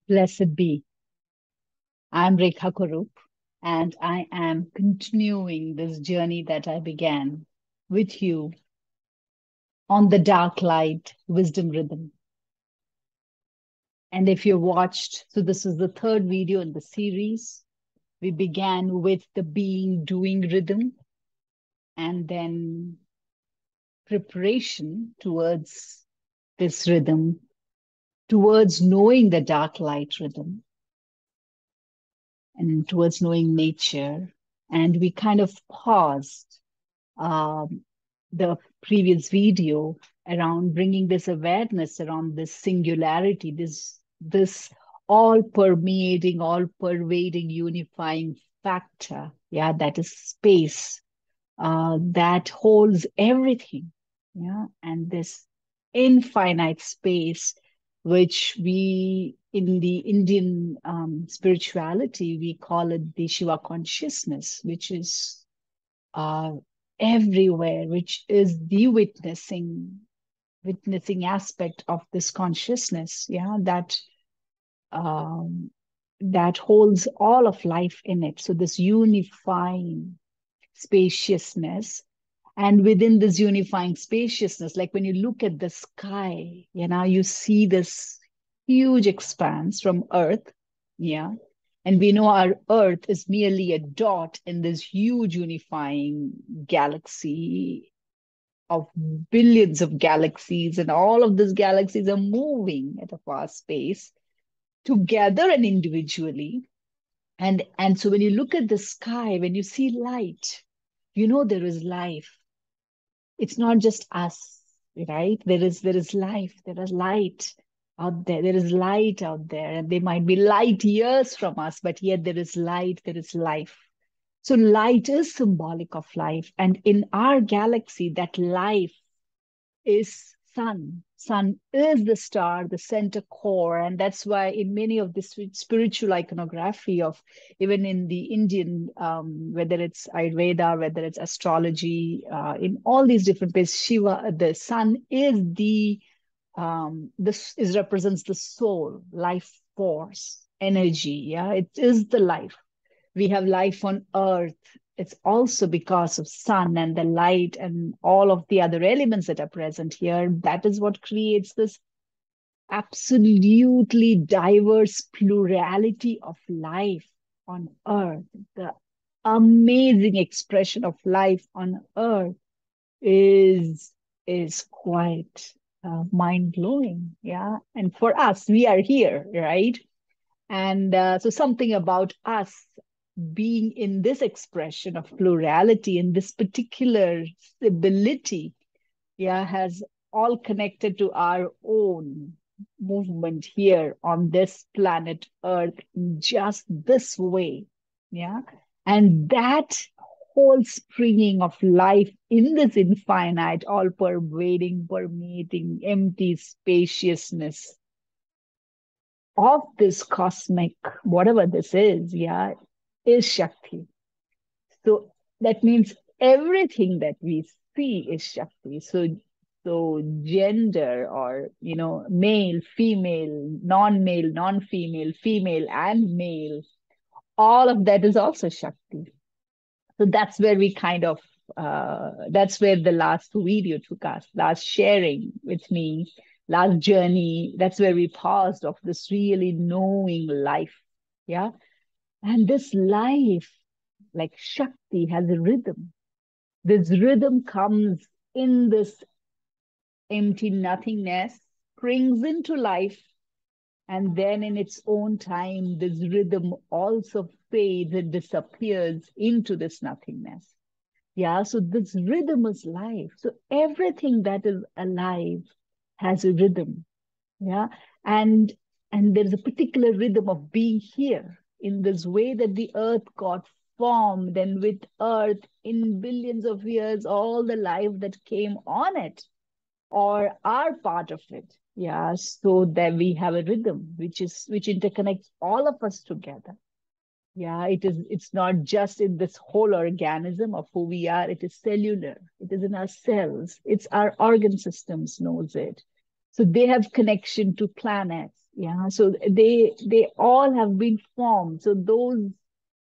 Blessed be. I'm Rekha Kurup, and I am continuing this journey that I began with you on the dark light wisdom rhythm. And if you watched, so this is the third video in the series. We began with the being doing rhythm and then preparation towards this rhythm, towards knowing the dark light rhythm and towards knowing nature. And we kind of paused um, the previous video around bringing this awareness around this singularity, this all permeating, all pervading, unifying factor. Yeah, that is space that holds everything. Yeah, and this infinite space, which we in the Indian spirituality we call it the Shiva consciousness, which is uh, everywhere, which is the witnessing aspect of this consciousness, yeah, um, that holds all of life in it. So this unifying spaciousness, and within this unifying spaciousness, like when you look at the sky, you see this huge expanse from Earth, yeah, and we know our Earth is merely a dot in this huge unifying galaxy of billions of galaxies, and all of these galaxies are moving at a fast pace together and individually. And so when you look at the sky, when you see light, you know there is life. It's not just us, right? There is life, there is light out there. There is light out there, and they might be light years from us, but yet there is light, there is life. So light is symbolic of life. And in our galaxy, that life is sun. Sun is the star, the center core. And that's why in many of the spiritual iconography of even in the Indian, whether it's Ayurveda, whether it's astrology, in all these different places, Shiva, the sun is this is represents the soul, life force, energy. Yeah, it is the life. We have life on earth. It's also because of sun and the light and all of the other elements that are present here. That is what creates this absolutely diverse plurality of life on earth. The amazing expression of life on earth is is quite mind blowing. Yeah, and for us, we are here, right? And so something about us being in this expression of plurality in this particular ability, yeah, has all connected to our own movement here on this planet Earth in just this way. Yeah. And that whole springing of life in this infinite, all pervading, permeating, empty spaciousness of this cosmic, whatever this is, yeah, is Shakti. So that means everything that we see is Shakti. So gender or male, female, non-male, non-female, female and male, all of that is also Shakti. So that's where we kind of that's where the last video took us, last sharing with me, last journey. That's where we paused of this really knowing life. Yeah. And this life, like Shakti, has a rhythm. This rhythm comes in this empty nothingness, springs into life, and then in its own time, this rhythm also fades and disappears into this nothingness. Yeah, so this rhythm is life. So everything that is alive has a rhythm. Yeah, and and there's a particular rhythm of being here in this way that the earth got formed, and with earth in billions of years, all the life that came on it or are part of it. Yeah, so that we have a rhythm which interconnects all of us together. Yeah, it's not just in this whole organism of who we are, it is cellular, it is in our cells, it's our organ systems knows it. So they have connection to planets, Yeah, so they all have been formed. So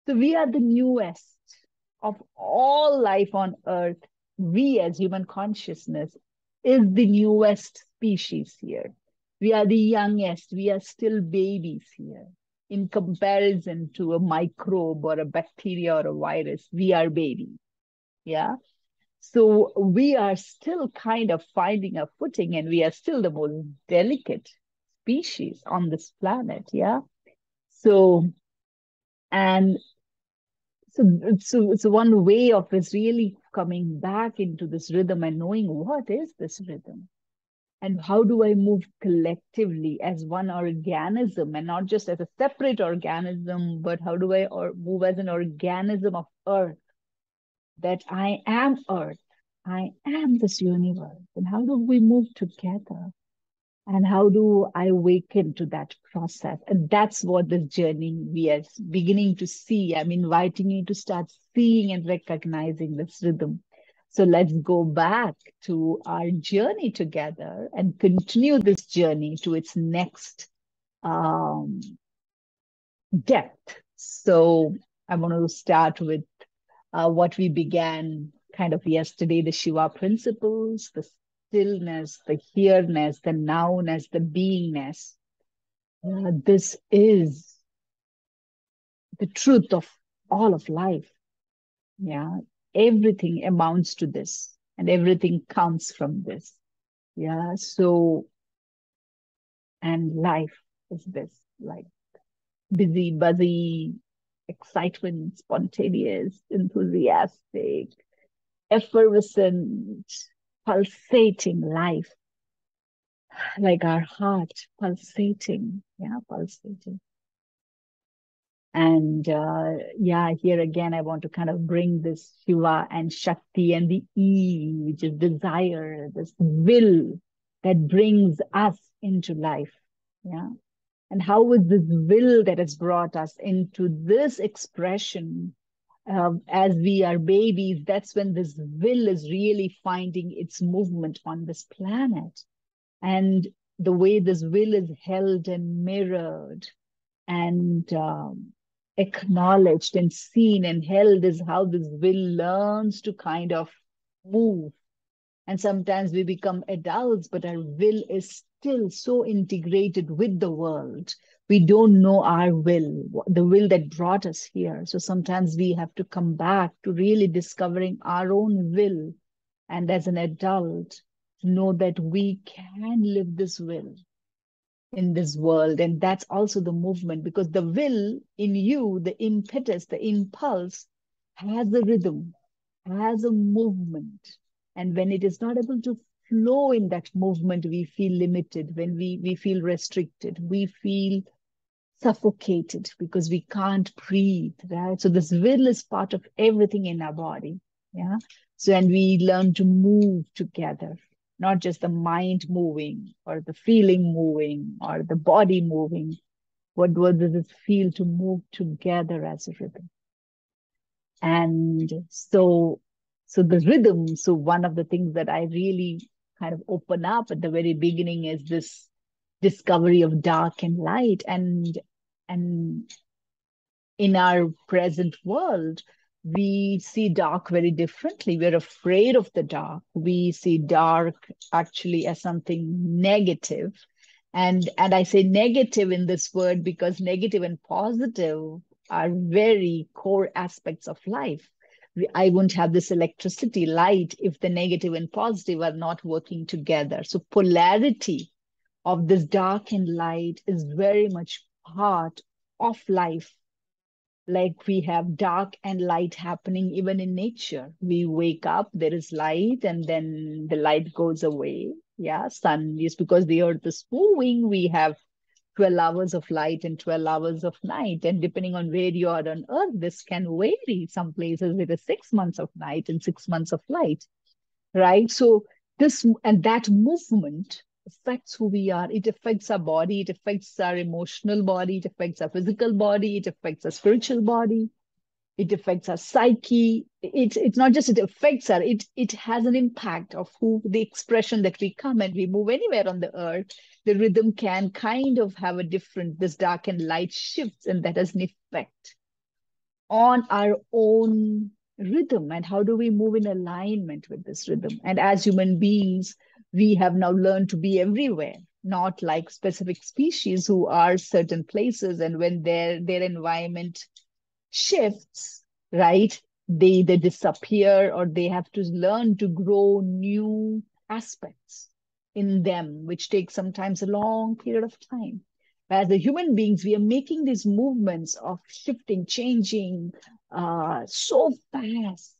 we are the newest of all life on Earth. We as human consciousness is the newest species here. We are the youngest. We are still babies here. In comparison to a microbe or a bacteria or a virus, we are babies. Yeah. So we are still kind of finding our footing, and we are still the most delicate species on this planet. Yeah. So, and so one way of is really coming back into this rhythm and knowing what is this rhythm and how do I move collectively as one organism and not just as a separate organism, but how do I move as an organism of Earth, that I am Earth, I am this universe, and how do we move together? And how do I awaken to that process? And that's what this journey we are beginning to see. I'm inviting you to start seeing and recognizing this rhythm. So let's go back to our journey together and continue this journey to its next um, depth. So I want to start with what we began kind of yesterday, the Shiva principles, the stillness, the here-ness, the nowness, the beingness. This is the truth of all of life. Yeah. Everything amounts to this and everything comes from this. Yeah. So, and life is this, like busy, buzzy, excitement, spontaneous, enthusiastic, effervescent, pulsating life, like our heart pulsating, yeah, pulsating. And yeah, here again, I want to kind of bring this Shiva and Shakti and the E, which is desire, this will that brings us into life. Yeah. And how is this will that has brought us into this expression as we are babies? That's when this will is really finding its movement on this planet. And the way this will is held and mirrored and acknowledged and seen and held is how this will learns to kind of move. And sometimes we become adults, but our will is still so integrated with the world. We don't know our will, the will that brought us here. So sometimes we have to come back to really discovering our own will. And as an adult, to know that we can live this will in this world. And that's also the movement, because the will in you, the impetus, the impulse, has a rhythm, has a movement. And when it is not able to flow in that movement, we feel limited. When we feel restricted, we feel suffocated because we can't breathe, right? So this will is part of everything in our body. Yeah. So, and we learn to move together, not just the mind moving or the feeling moving or the body moving. What does it feel to move together as a rhythm? And so the rhythm, so one of the things that I really kind of open up at the very beginning is this discovery of dark and light. And in our present world, we see dark very differently. We're afraid of the dark. We see dark actually as something negative. And I say negative in this word because negative and positive are very core aspects of life. I wouldn't have this electricity, light, if the negative and positive are not working together. So polarity of this dark and light is very much part of life. Like we have dark and light happening even in nature. We wake up, there is light, and then the light goes away. Yeah, sun is because the earth is moving. We have 12 hours of light and 12 hours of night. And depending on where you are on earth, this can vary. Some places it is 6 months of night and 6 months of light, right? So this and that movement affects who we are. It affects our body, it affects our emotional body, it affects our physical body, it affects our spiritual body. It affects our psyche. It's not just it affects our, it has an impact of who the expression that we come and we move anywhere on the earth. The rhythm can kind of have a different, this dark and light shifts, and that has an effect on our own rhythm. And how do we move in alignment with this rhythm? And as human beings, we have now learned to be everywhere, not like specific species who are certain places, and when their environment shifts, right? They either disappear or they have to learn to grow new aspects in them, which takes sometimes a long period of time. As the human beings, we are making these movements of shifting, changing so fast,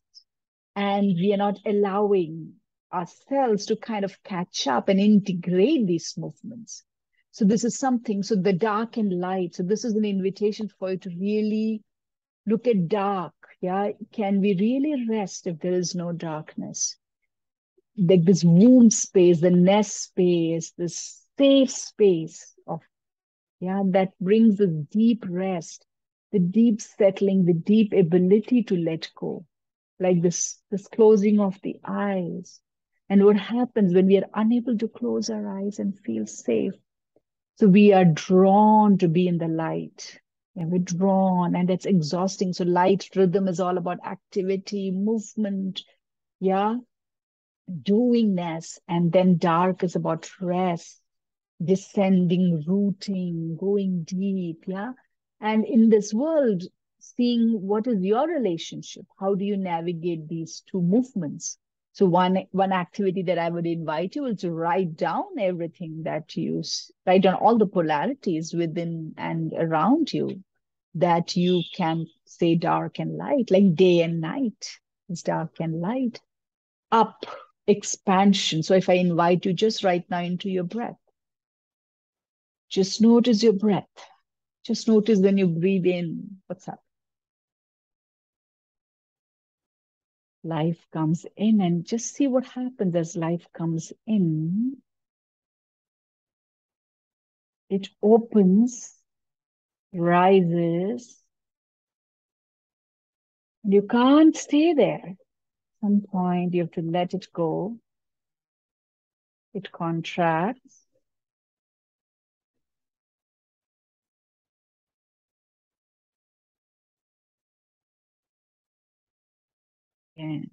and we are not allowing ourselves to kind of catch up and integrate these movements. So this is something, so the dark and light. So this is an invitation for you to really look at dark. Yeah, can we really rest if there is no darkness? Like this womb space, the nest space, this safe space of, yeah, that brings this deep rest, the deep settling, the deep ability to let go, like this closing of the eyes. And what happens when we are unable to close our eyes and feel safe? So we are drawn to be in the light. Yeah, we're drawn, and it's exhausting. So light rhythm is all about activity, movement, yeah, doingness. And then dark is about rest, descending, rooting, going deep, yeah. And in this world, seeing what is your relationship, how do you navigate these two movements? So one activity that I would invite you is to write down everything that write down all the polarities within and around you, that you can say dark and light, like day and night is dark and light. Up, expansion. So if I invite you just right now into your breath, just notice your breath. Just notice when you breathe in, what's up? Life comes in, and just see what happens as life comes in. It opens, rises, and you can't stay there. At some point, you have to let it go. It contracts. And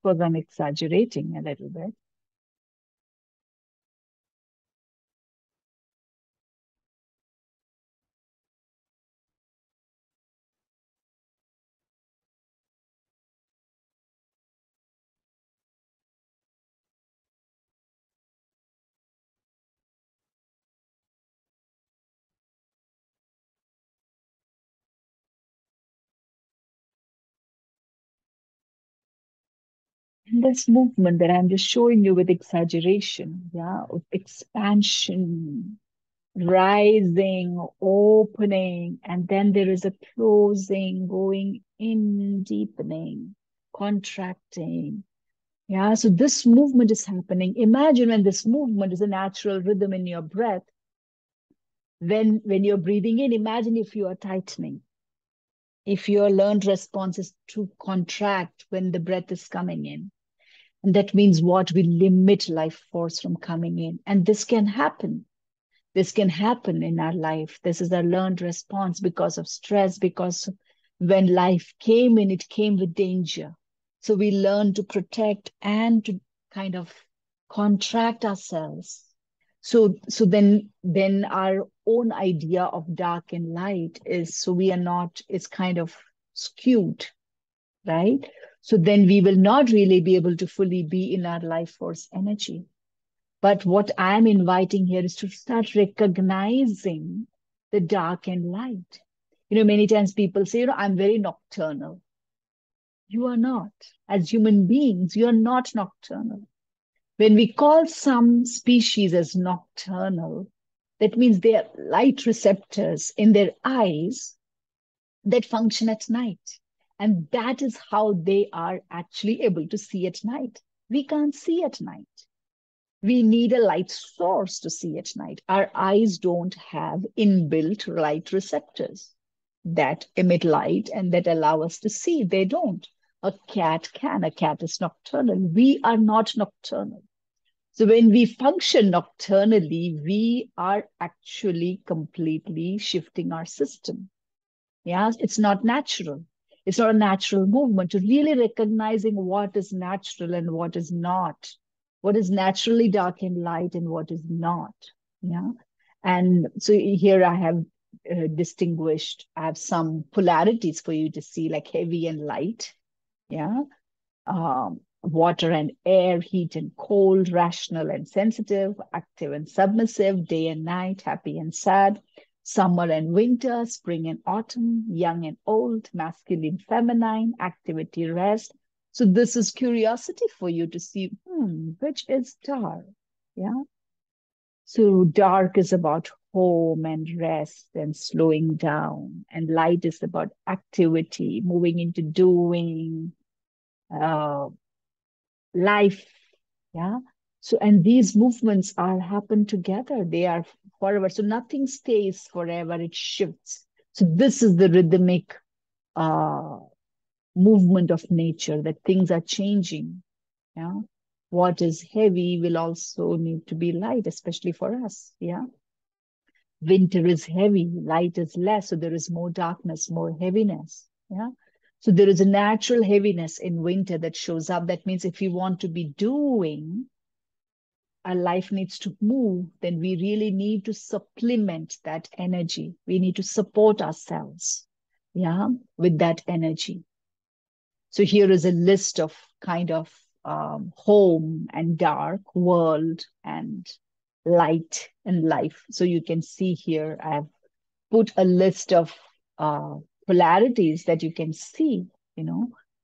because I'm exaggerating a little bit. And this movement that I'm just showing you with exaggeration, yeah, of expansion, rising, opening, and then there is a closing, going in, deepening, contracting. Yeah, so this movement is happening. Imagine when this movement is a natural rhythm in your breath. When you're breathing in, imagine if you are tightening. If your learned response is to contract when the breath is coming in. And that means what? We limit life force from coming in. And this can happen. This can happen in our life. This is a learned response because of stress, because when life came in, it came with danger. So we learn to protect and to kind of contract ourselves. So then our own idea of dark and light is, so we are not, it's kind of skewed, right? So then we will not really be able to fully be in our life force energy. But what I'm inviting here is to start recognizing the dark and light. Many times people say, I'm very nocturnal. You are not. As human beings, you are not nocturnal. When we call some species as nocturnal, that means they are light receptors in their eyes that function at night. And that is how they are actually able to see at night. We can't see at night. We need a light source to see at night. Our eyes don't have inbuilt light receptors that emit light and that allow us to see. They don't. A cat can. A cat is nocturnal. We are not nocturnal. So when we function nocturnally, we are actually completely shifting our system. Yeah, it's not natural. It's not a natural movement to really recognizing what is natural and what is not, what is naturally dark and light and what is not. Yeah. And so here I have distinguished, I have some polarities for you to see, like heavy and light. Yeah. Water and air, heat and cold, rational and sensitive, active and submissive, day and night, happy and sad, summer and winter, spring and autumn, young and old, masculine, feminine, activity, rest. So this is curiosity for you to see, which is dark. Yeah. So dark is about home and rest and slowing down, and light is about activity, moving into doing, uh, life. Yeah. So, and these movements are happen together. They are forever. So nothing stays forever. It shifts. So this is the rhythmic uh, movement of nature, that things are changing. Yeah. What is heavy will also need to be light, especially for us. Yeah. Winter is heavy, light is less. So there is more darkness, more heaviness. Yeah. So there is a natural heaviness in winter that shows up. That means if we want to be doing, our life needs to move, then we really need to supplement that energy. We need to support ourselves, yeah, with that energy. So here is a list of kind of home and dark, world and light and life. So you can see here, I've put a list of polarities that you can see,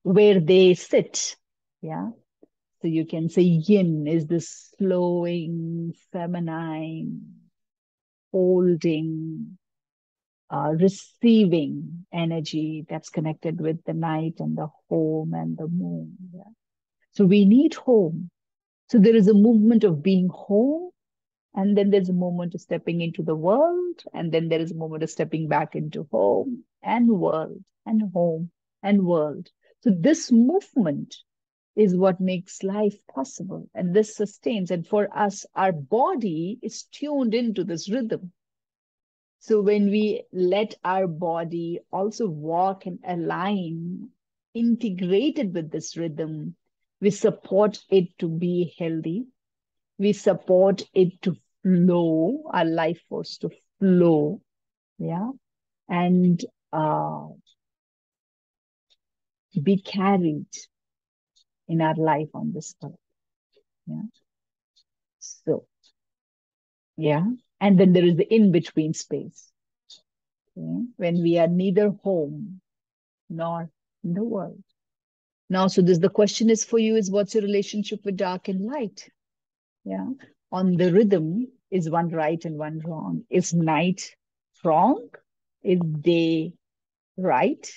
where they sit. Yeah. So you can say yin is this flowing, feminine, holding, receiving energy that's connected with the night and the home and the moon. Yeah. So we need home. So there is a movement of being home, and then there's a moment of stepping into the world, and then there is a moment of stepping back into home and world and home and world. So this movement is what makes life possible, and this sustains. And for us, our body is tuned into this rhythm. So when we let our body also walk and align, integrated with this rhythm, we support it to be healthy. We support it to flow, our life force to flow. Yeah. And be carried in our life on this earth. Yeah. So, yeah. And then there is the in-between space, okay, when we are neither home nor in the world. Now, so this the question is for you is, what's your relationship with dark and light? Yeah. On the rhythm, is one right and one wrong? Is night wrong? Is day right?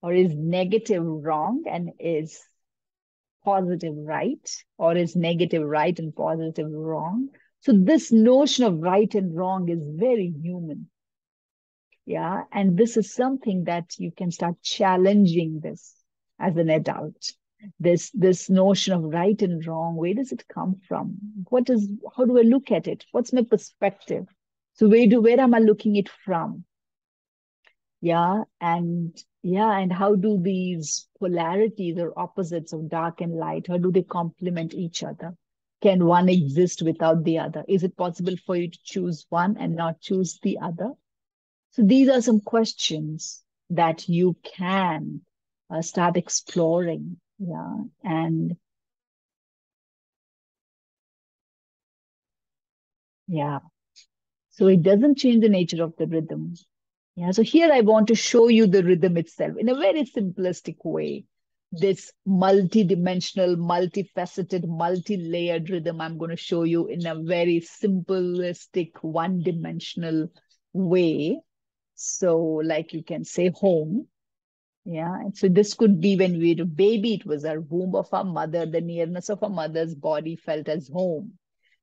Or is negative wrong and is positive right? Or is negative right and positive wrong? So this notion of right and wrong is very human. Yeah. And this is something that you can start challenging this as an adult. This notion of right and wrong, where does it come from? How do I look at it? What's my perspective? So where am I looking it from? Yeah. And how do these polarities or opposites of dark and light, how do they complement each other? Can one exist without the other? Is it possible for you to choose one and not choose the other? So these are some questions that you can start exploring. Yeah. And yeah, so it doesn't change the nature of the rhythm. Yeah. So here I want to show you the rhythm itself in a very simplistic way. This multi-dimensional, multifaceted, multi-layered rhythm I'm going to show you in a very simplistic, one-dimensional way. So, like you can say home. Yeah. And so this could be when we were a baby, it was our womb of our mother, the nearness of our mother's body felt as home.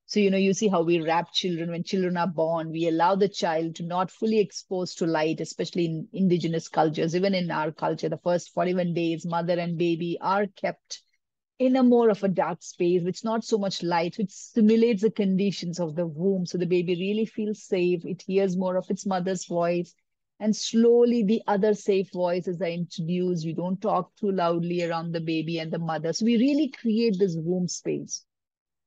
So, you see how we wrap children when children are born. We allow the child to not fully exposed to light, especially in indigenous cultures. Even in our culture, the first 41 days, mother and baby are kept in a more of a dark space, which not so much light, which simulates the conditions of the womb. So the baby really feels safe. It hears more of its mother's voice. And slowly the other safe voices are introduced. We don't talk too loudly around the baby and the mother. So we really create this womb space.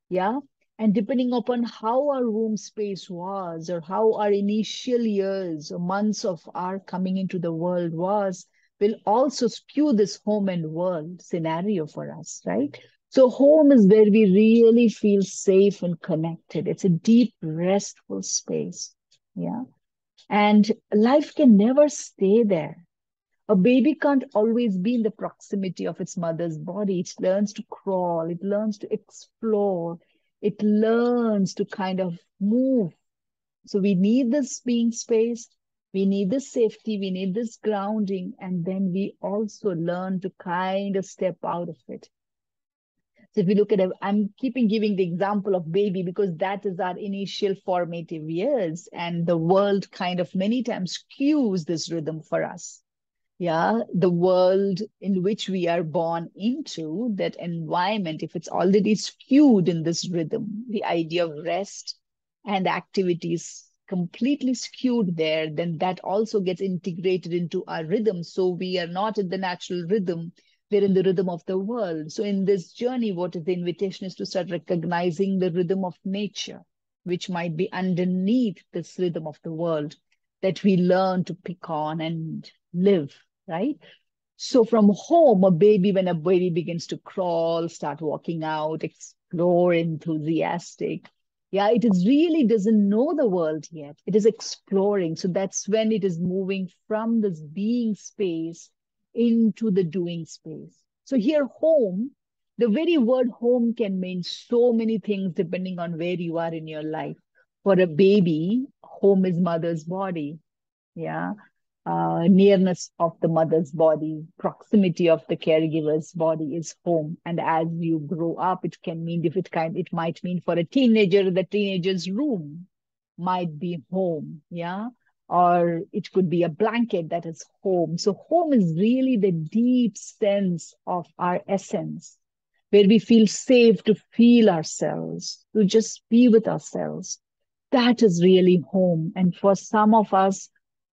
Yeah. And depending upon how our womb space was, or how our initial years or months of our coming into the world was, will also skew this home and world scenario for us, right? So, home is where we really feel safe and connected. It's a deep, restful space. Yeah. And life can never stay there. A baby can't always be in the proximity of its mother's body. It learns to crawl, it learns to explore, it learns to kind of move. So we need this being space, we need this safety, we need this grounding, and then we also learn to kind of step out of it. So if we look at it, I'm keeping giving the example of baby because that is our initial formative years, and the world kind of many times cues this rhythm for us. Yeah, the world in which we are born into, that environment, if it's already skewed in this rhythm, the idea of rest and activities completely skewed there, then that also gets integrated into our rhythm. So we are not in the natural rhythm, we're in the rhythm of the world. So in this journey, what is the invitation is to start recognizing the rhythm of nature, which might be underneath this rhythm of the world that we learn to pick on and live, right? So from home, when a baby begins to crawl, start walking out, explore, enthusiastic. Yeah, it is really doesn't know the world yet. It is exploring. So that's when it is moving from this being space into the doing space. So here, home, the very word home can mean so many things depending on where you are in your life. For a baby, home is mother's body. Yeah, nearness of the mother's body, proximity of the caregiver's body is home. And as you grow up, it can mean it might mean for a teenager, the teenager's room might be home, yeah. Or it could be a blanket that is home. So home is really the deep sense of our essence, where we feel safe to feel ourselves, to just be with ourselves. That is really home. And for some of us,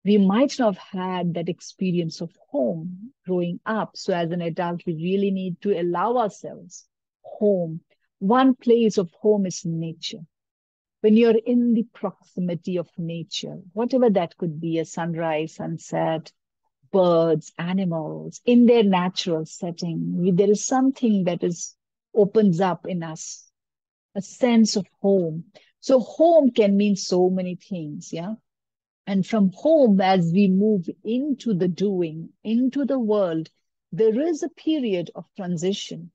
we might not have had that experience of home growing up. So, as an adult, we really need to allow ourselves home. One place of home is nature. When you're in the proximity of nature, whatever that could be, a sunrise, sunset, birds, animals, in their natural setting, there is something that is opens up in us, a sense of home. So home can mean so many things, yeah. And from home, as we move into the doing, into the world, there is a period of transition.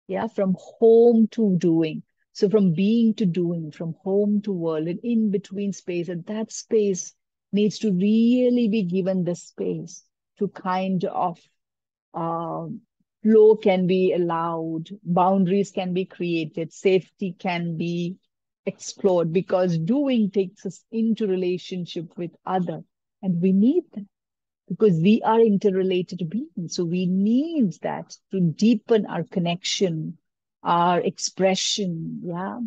Yeah, from home to doing. So from being to doing, from home to world, and in between space. And that space needs to really be given the space to kind of um, flow can be allowed, boundaries can be created, safety can be explored, because doing takes us into relationship with other, and we need that because we are interrelated beings. So we need that to deepen our connection, our expression. Yeah.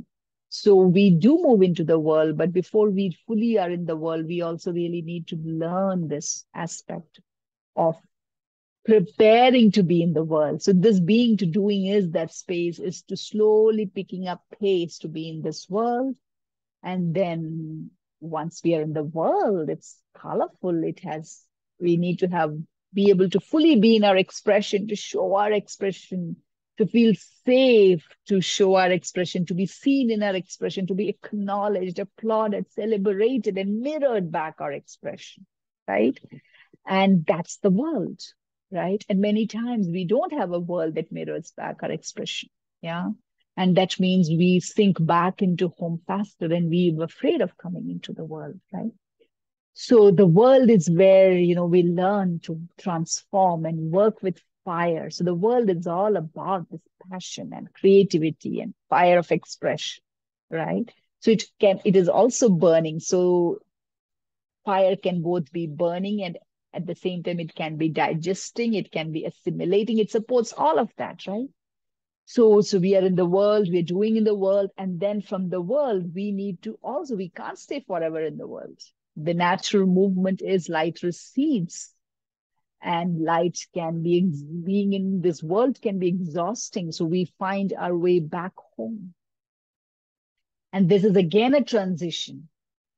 So we do move into the world, but before we fully are in the world, we also really need to learn this aspect of preparing to be in the world. So this being to doing is that space is to slowly picking up pace to be in this world. And then once we are in the world, it's colorful. We need to be able to fully be in our expression, to show our expression, to feel safe, to show our expression, to be seen in our expression, to be acknowledged, applauded, celebrated, and mirrored back our expression, right? And that's the world, right? And many times we don't have a world that mirrors back our expression. Yeah. And that means we sink back into home faster and we're afraid of coming into the world, right? So the world is where, we learn to transform and work with fire. So the world is all about this passion and creativity and fire of expression, right? So it is also burning. So fire can both be burning and at the same time it can be digesting, it can be assimilating, it supports all of that, right? So we are in the world, we're doing in the world, and then from the world, we need to also, we can't stay forever in the world. The natural movement is light recedes, and light can be, being in this world can be exhausting. So we find our way back home. And this is again a transition,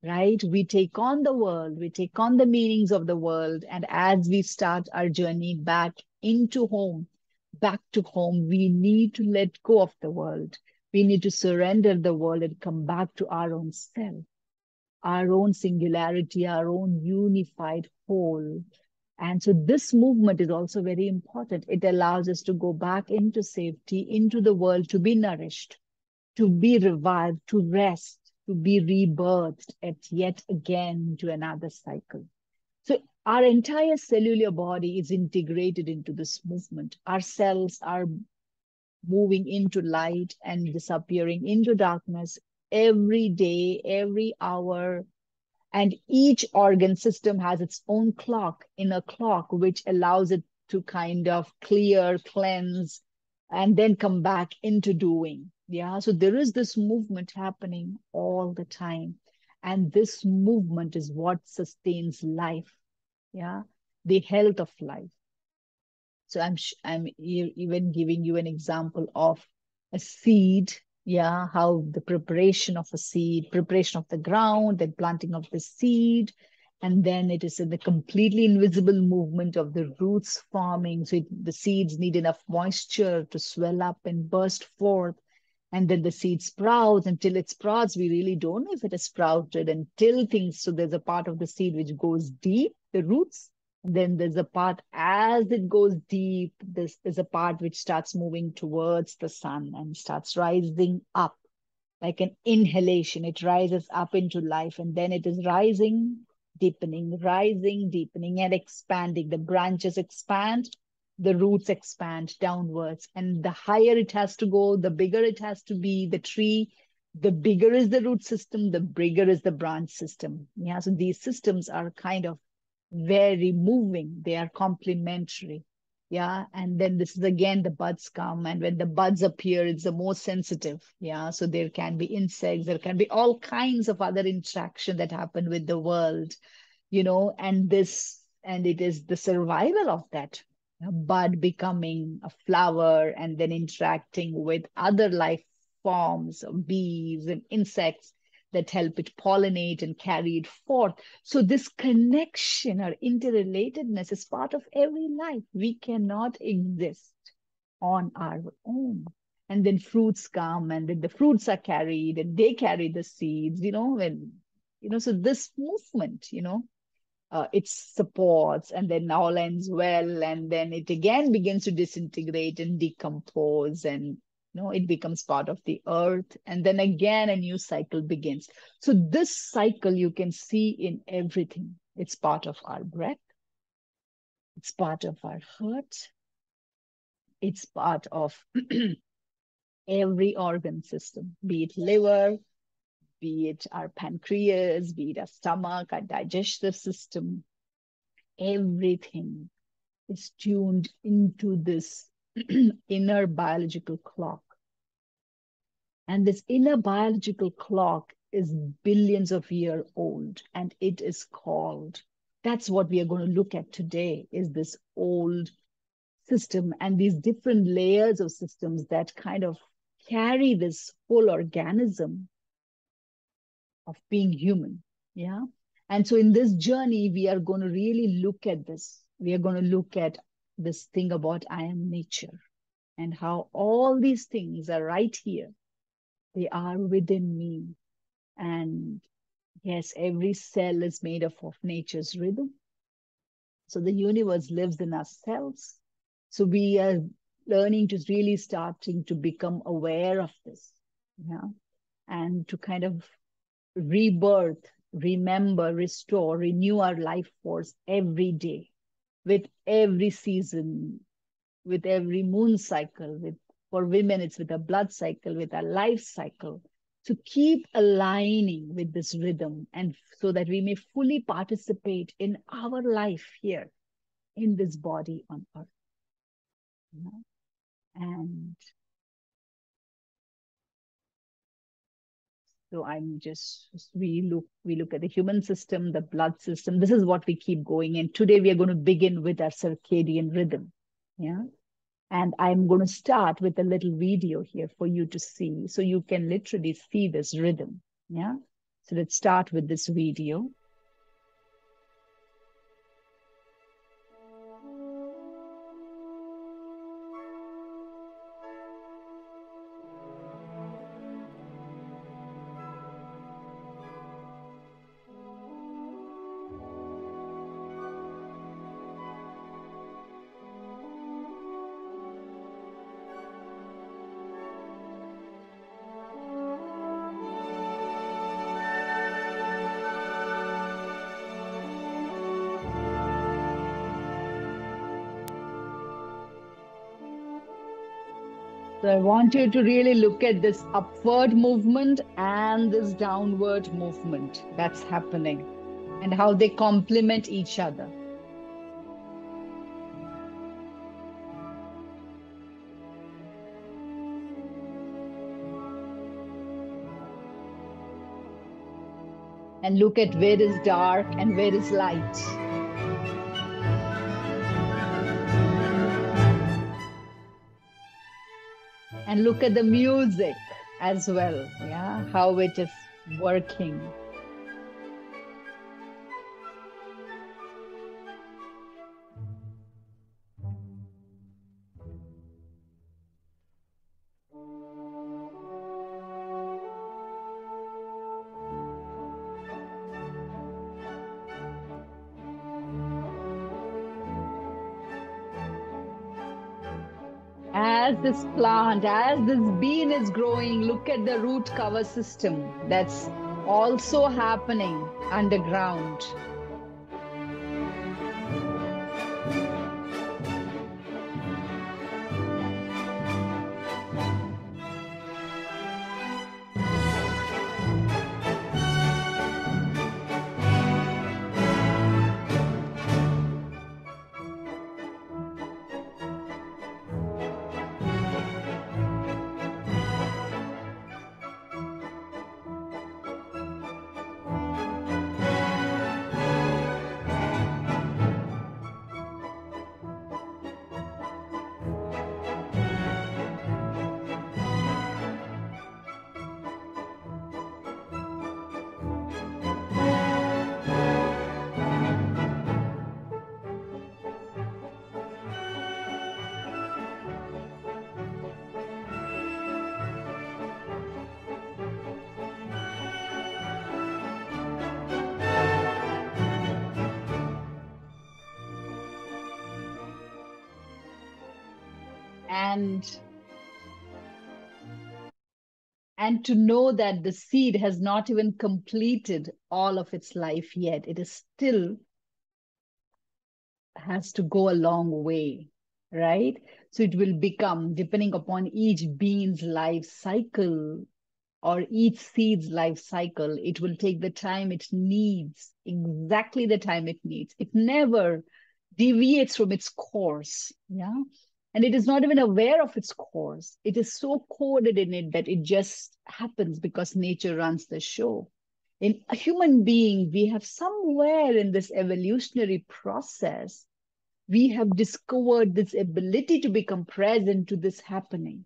right? We take on the world, we take on the meanings of the world. And as we start our journey back to home, we need to let go of the world. We need to surrender the world and come back to our own self, our own singularity, our own unified whole. And so this movement is also very important. It allows us to go back into safety, into the world, to be nourished, to be revived, to rest, to be rebirthed at yet again to another cycle. So our entire cellular body is integrated into this movement. Our cells are moving into light and disappearing into darkness every day, every hour. And each organ system has its own clock, inner clock, which allows it to kind of clear, cleanse, and then come back into doing. Yeah. So there is this movement happening all the time. And this movement is what sustains life. Yeah. The health of life. So I'm even giving you an example of a seed. Yeah, how the preparation of a seed, preparation of the ground, then planting of the seed, and then it is in the completely invisible movement of the roots forming. So the seeds need enough moisture to swell up and burst forth. And then the seed sprouts. Until it sprouts, we really don't know if it has sprouted until things. So there's a part of the seed which goes deep, the roots. Then there's a part as it goes deep, there's a part which starts moving towards the sun and starts rising up like an inhalation. It rises up into life and then it is rising, deepening, and expanding. The branches expand, the roots expand downwards. And the higher it has to go, the bigger it has to be, the tree, the bigger is the root system, the bigger is the branch system. Yeah, so these systems are kind of very moving. They are complementary. Yeah. And then this is again the buds come. And when the buds appear, it's the most sensitive. Yeah. So there can be insects, there can be all kinds of other interaction that happen with the world, and it is the survival of that bud becoming a flower and then interacting with other life forms, bees and insects that help it pollinate and carry it forth. So this connection or interrelatedness is part of every life. We cannot exist on our own. And then fruits come, and then the fruits are carried, and they carry the seeds, so this movement, it supports, and then all ends well, and then it again begins to disintegrate and decompose, and it becomes part of the earth, and then again a new cycle begins. So this cycle you can see in everything. It's part of our breath, it's part of our heart, it's part of every organ system, be it liver, be it our pancreas, be it our stomach, our digestive system. Everything is tuned into this inner biological clock. And this inner biological clock is billions of years old, and it is called, that's what we are going to look at today, is this old system and these different layers of systems that kind of carry this whole organism of being human. Yeah. And so in this journey, we are going to really look at this. We are going to look at this thing about I am nature and how all these things are right here. They are within me. And yes, every cell is made up of nature's rhythm. So the universe lives in our cells. So we are learning to really starting to become aware of this. Yeah. And to kind of rebirth remember, restore, renew our life force every day, with every season, with every moon cycle, with for women, it's with a blood cycle, with a life cycle, to keep aligning with this rhythm and so that we may fully participate in our life here in this body on earth. You know? And so I'm just we look at the human system, the blood system. This is what we keep going. And today we are going to begin with our circadian rhythm. Yeah. And I'm going to start with a little video here for you to see. So you can literally see this rhythm. Yeah. So let's start with this video. So I want you to really look at this upward movement and this downward movement that's happening and how they complement each other. And look at where is dark and where is light. And look at the music as well, yeah, how it is working. As this plant, as this bean is growing, look at the root cover system that's also happening underground. And to know that the seed has not even completed all of its life yet. It is still has to go a long way, right? So it will become, depending upon each bean's life cycle or each seed's life cycle, it will take the time it needs, exactly the time it needs. It never deviates from its course. Yeah. And it is not even aware of its course. It is so coded in it that it just happens because nature runs the show. In a human being, we have somewhere in this evolutionary process, we have discovered this ability to become present to this happening.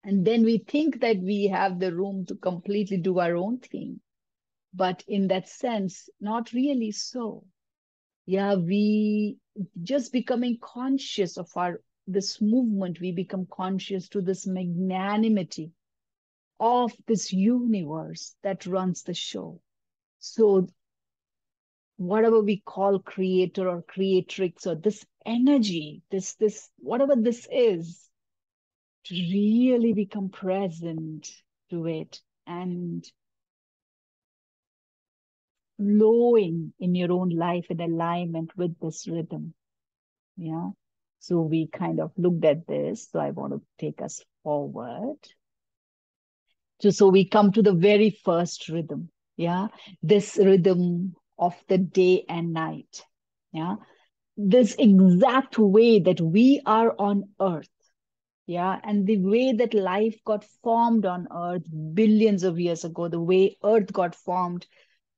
And then we think that we have the room to completely do our own thing. But in that sense, not really so. Yeah, we just becoming conscious of this movement, we become conscious to this magnanimity of this universe that runs the show. So whatever we call creator or creatrix or this energy, this whatever this is, to really become present to it and flowing in your own life in alignment with this rhythm. Yeah. So we kind of looked at this. So I want to take us forward. So we come to the very first rhythm. Yeah. This rhythm of the day and night. Yeah. This exact way that we are on earth. Yeah. And the way that life got formed on earth billions of years ago, the way earth got formed,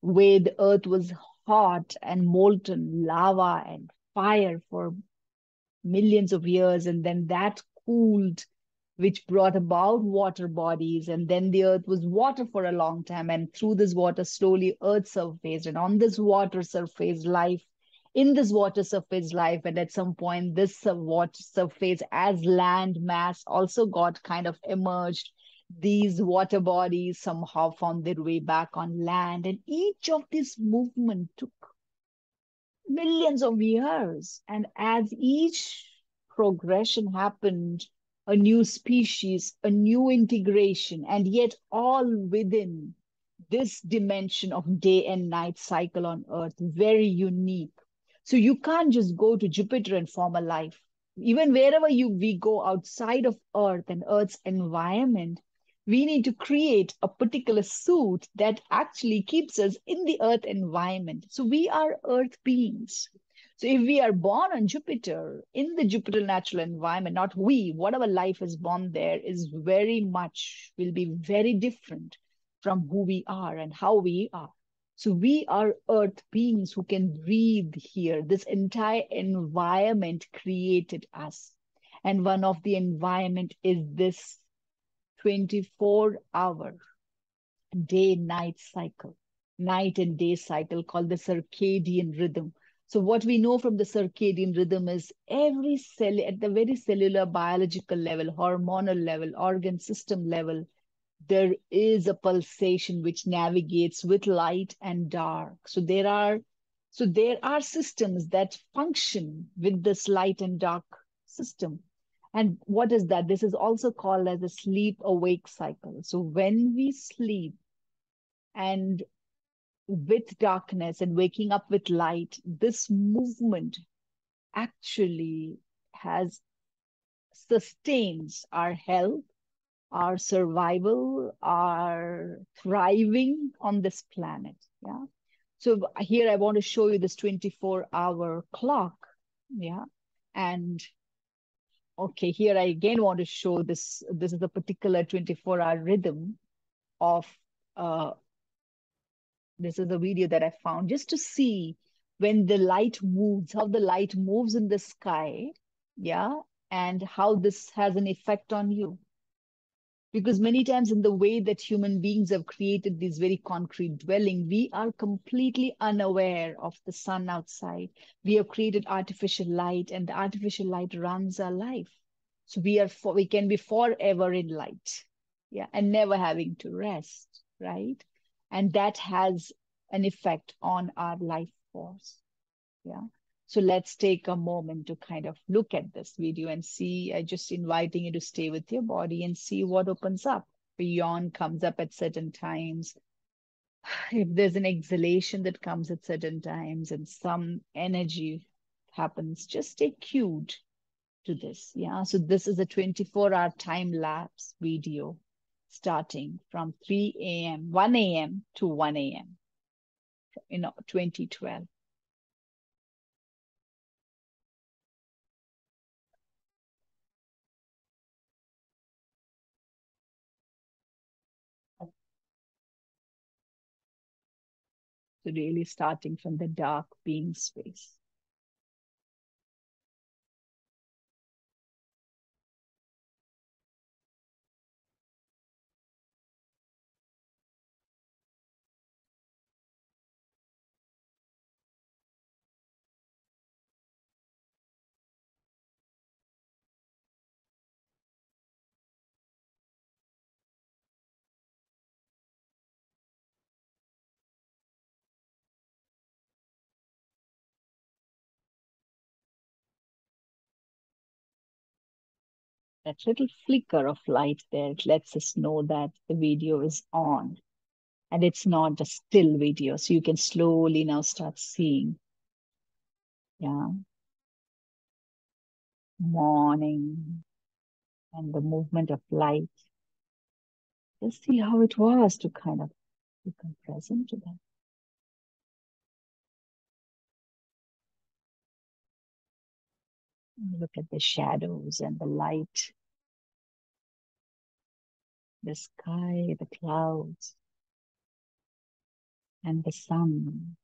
where the earth was hot and molten lava and fire for millions of years, and then that cooled, which brought about water bodies, and then the earth was water for a long time, and through this water slowly earth surfaced, and on this water surface life, in this water surface life, and at some point this water surface as land mass also got kind of emerged. These water bodies somehow found their way back on land, and each of these movement took millions of years. And as each progression happened, a new species, a new integration, and yet all within this dimension of day and night cycle on Earth, very unique. So you can't just go to Jupiter and form a life. Even wherever we go outside of Earth and Earth's environment, we need to create a particular suit that actually keeps us in the Earth environment. So we are Earth beings. So if we are born on Jupiter, in the Jupiter natural environment, not we, whatever life is born there is very much, will be very different from who we are and how we are. So we are earth beings who can breathe here. This entire environment created us. And one of the environment is this 24-hour day-night cycle, night and day cycle called the circadian rhythm. So what we know from the circadian rhythm is every cell at the very cellular biological level, hormonal level, organ system level, there is a pulsation which navigates with light and dark. So there are systems that function with this light and dark system. And what is that? This is also called as a sleep awake cycle. So when we sleep and with darkness and waking up with light, this movement actually has sustains our health, our survival, our thriving on this planet. Yeah. So here I want to show you this 24-hour clock. Yeah. And okay, here I again want to show this. This is a particular 24-hour rhythm of this is a video that I found just to see when the light moves, how the light moves in the sky. Yeah. And how this has an effect on you. Because many times in the way that human beings have created these very concrete dwelling, we are completely unaware of the sun outside. We have created artificial light, and the artificial light runs our life. So we can be forever in light, yeah, and never having to rest, right? And that has an effect on our life force. Yeah. So let's take a moment to kind of look at this video and see. I just inviting you to stay with your body and see what opens up. The yawn comes up at certain times. If there's an exhalation that comes at certain times and some energy happens, just stay cued to this. Yeah. So this is a 24-hour time lapse video starting from 3 a.m., 1 a.m. to 1 a.m. 2012. So really starting from the dark being space. That little flicker of light there, it lets us know that the video is on. And it's not just still video. So you can slowly now start seeing, yeah, morning and the movement of light. Just see how it was to kind of become present to that. And look at the shadows and the light, the sky, the clouds, and the sun.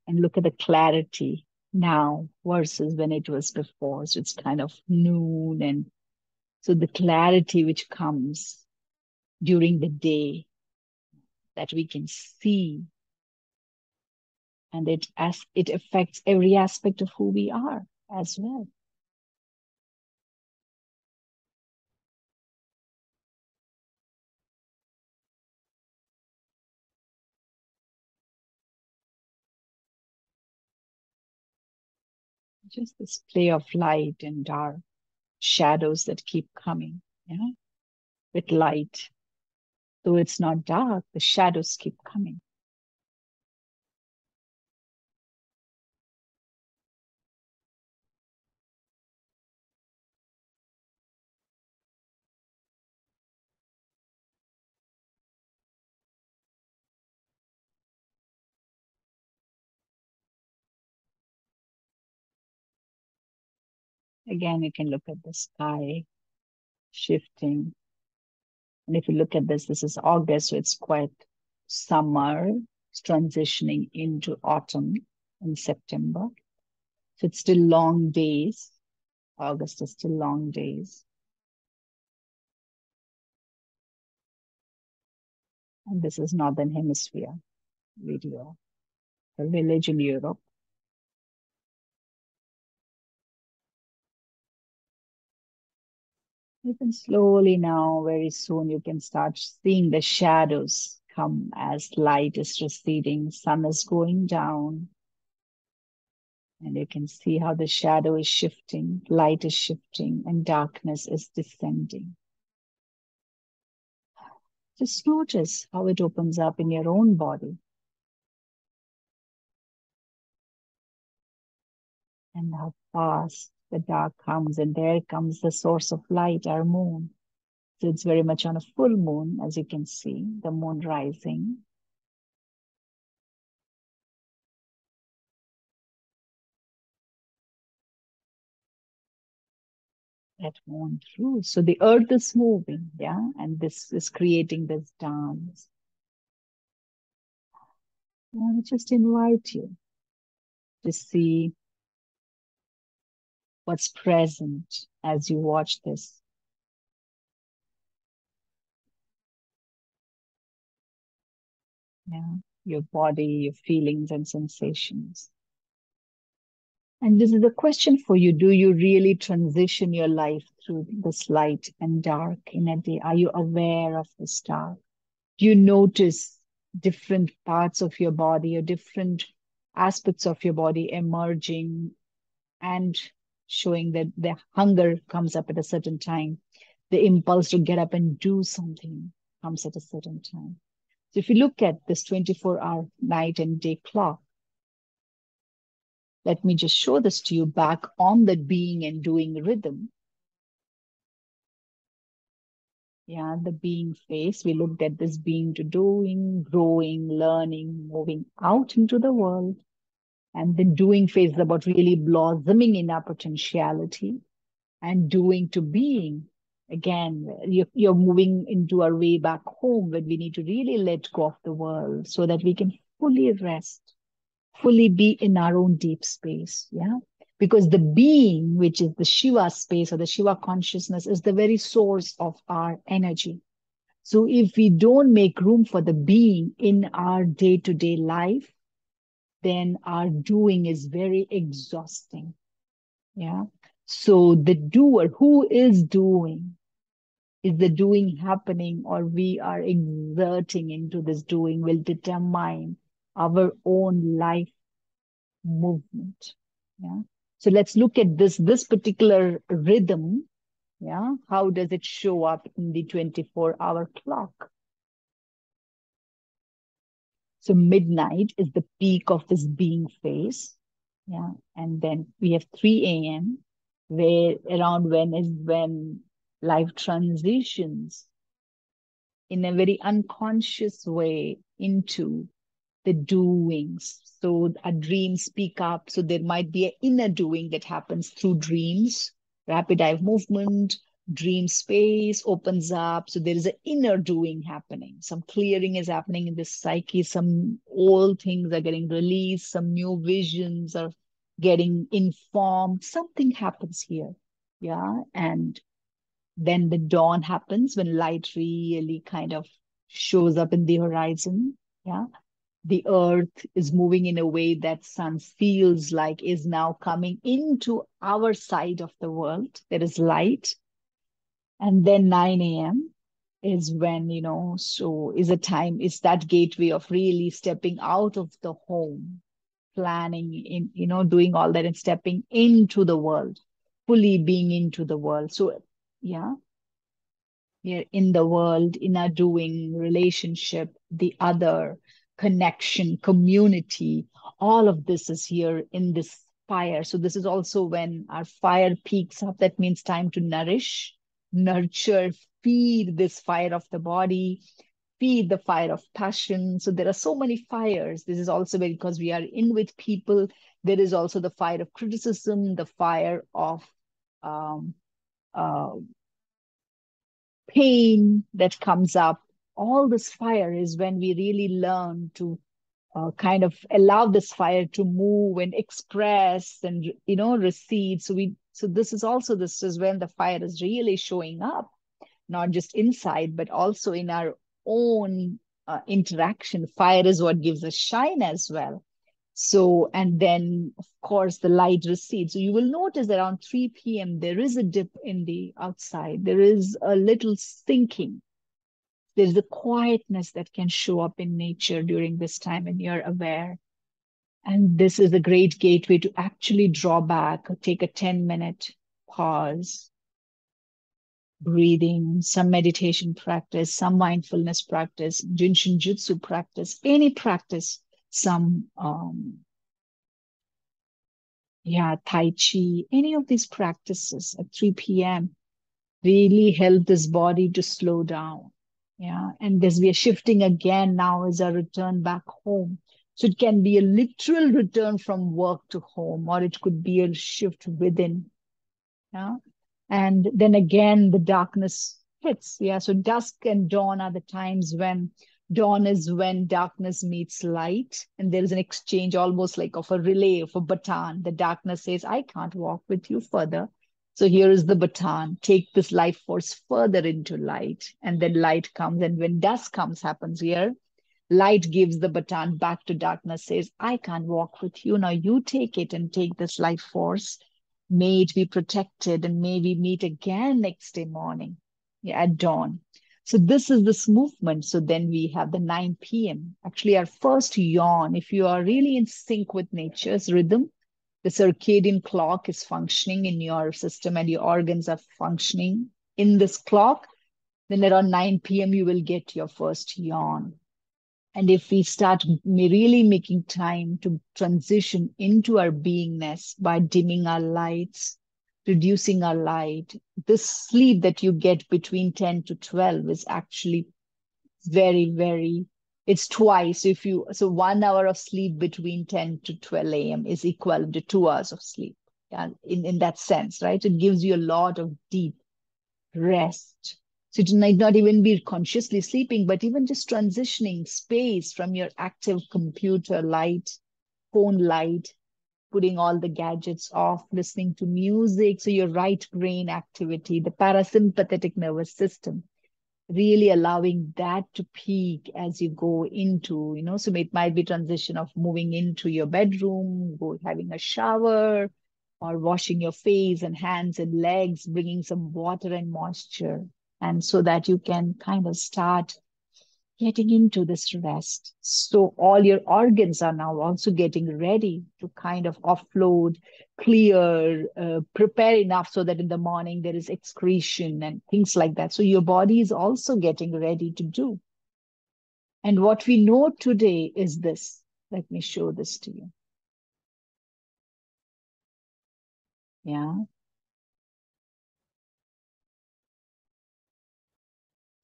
And look at the clarity now versus when it was before. So it's kind of noon. And so the clarity which comes during the day that we can see, and it affects every aspect of who we are as well. Just this play of light and dark, shadows that keep coming, yeah, with light. Though it's not dark, the shadows keep coming. Again, you can look at the sky shifting. And if you look at this is August, so it's quite summer. It's transitioning into autumn in September. So it's still long days. August is still long days. And this is Northern Hemisphere video, a village in Europe. You can slowly now, very soon, you can start seeing the shadows come as light is receding, sun is going down, and you can see how the shadow is shifting, light is shifting, and darkness is descending. Just notice how it opens up in your own body and how fast the dark comes, and there comes the source of light, our moon. So it's very much on a full moon, as you can see, the moon rising. That moon through. So the earth is moving, yeah, and this is creating this dance. I want to just invite you to see what's present as you watch this. Yeah, your body, your feelings and sensations. And this is a question for you. Do you really transition your life through this light and dark in a day? Are you aware of this dark? Do you notice different parts of your body or different aspects of your body emerging and showing that the hunger comes up at a certain time? The impulse to get up and do something comes at a certain time. So if you look at this 24-hour night and day clock, let me just show this to you back on the being and doing rhythm. Yeah, the being phase. We looked at this being to doing, growing, learning, moving out into the world. And the doing phase is about really blossoming in our potentiality, and doing to being. Again, you're moving into our way back home when we need to really let go of the world so that we can fully rest, fully be in our own deep space. Yeah. because the being, which is the Shiva space or the Shiva consciousness, is the very source of our energy. So if we don't make room for the being in our day-to-day life, then our doing is very exhausting. Yeah. So the doer, who is doing? Is the doing happening, or we are exerting into this doing, will determine our own life movement. Yeah. So let's look at this particular rhythm. Yeah. How does it show up in the 24-hour clock? So midnight is the peak of this being phase. Yeah. And then we have 3 a.m., where around when is when life transitions in a very unconscious way into the doings. So our dreams speak up. So there might be an inner doing that happens through dreams, rapid eye movement, dream space opens up. So there is an inner doing happening. Some clearing is happening in the psyche. Some old things are getting released. Some new visions are getting informed. Something happens here. Yeah. And then the dawn happens when light really kind of shows up in the horizon. Yeah. The earth is moving in a way that sun feels like is now coming into our side of the world. There is light. And then 9 a.m. is when, so is a time, is that gateway of really stepping out of the home, planning in, doing all that and stepping into the world, fully being into the world. So, yeah, we're in the world, in our doing, relationship, the other, connection, community. All of this is here in this fire. So this is also when our fire peaks up. That means time to nourish, nurture, feed this fire of the body, feed the fire of passion. So there are so many fires. This is also because we are in with people. There is also the fire of criticism, the fire of um, uh, pain that comes up. All this fire is when we really learn to kind of allow this fire to move and express and recede. So this is also, this is when the fire is really showing up, not just inside but also in our own interaction. Fire is what gives us shine as well. So, and then of course the light recedes. So you will notice around 3 p.m. there is a dip in the outside. There is a little sinking. There's a quietness that can show up in nature during this time, and you're aware. And this is a great gateway to actually draw back or take a 10-minute pause, breathing, some meditation practice, some mindfulness practice, Jinshin Jutsu practice, any practice, some Tai Chi, any of these practices at 3 p.m. really help this body to slow down. Yeah. And as we are shifting again now is a return back home. So it can be a literal return from work to home, or it could be a shift within. Yeah. And then again, the darkness hits. Yeah. So dusk and dawn are the times when dawn is when darkness meets light. And there is an exchange almost like of a relay, of a baton. The darkness says, I can't walk with you further. So here is the baton. Take this life force further into light. And then light comes. And when dusk comes, happens here, light gives the baton back to darkness, says, I can't walk with you. Now you take it and take this life force. May it be protected, and may we meet again next day morning, yeah, at dawn. So this is this movement. So then we have the 9 p.m. Actually, our first yawn. If you are really in sync with nature's rhythm, the circadian clock is functioning in your system and your organs are functioning in this clock, then around 9 p.m. you will get your first yawn. And if we start really making time to transition into our beingness by dimming our lights, reducing our light, this sleep that you get between 10 to 12 is actually very, very, it's twice. So 1 hour of sleep between 10 to 12 a.m. is equivalent to 2 hours of sleep. Yeah, in that sense, right? It gives you a lot of deep rest. So it might not even be consciously sleeping, but even just transitioning space from your active computer light, phone light, putting all the gadgets off, listening to music. So your right brain activity, the parasympathetic nervous system, really allowing that to peak as you go into, so it might be transition of moving into your bedroom, go having a shower, or washing your face and hands and legs, bringing some water and moisture. And so that you can kind of start getting into this rest. So all your organs are now also getting ready to kind of offload, clear, prepare enough so that in the morning there is excretion and things like that. So your body is also getting ready to do. And what we know today is this. Let me show this to you. Yeah.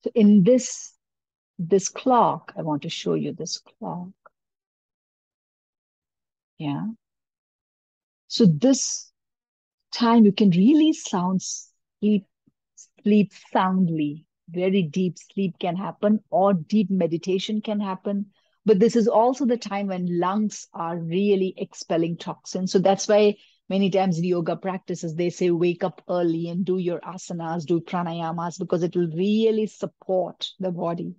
So in this clock, I want to show you this clock. Yeah. So this time you can really sleep soundly. Very deep sleep can happen, or deep meditation can happen. But this is also the time when lungs are really expelling toxins. So that's why many times in yoga practices, they say wake up early and do your asanas, do pranayamas, because it will really support the body.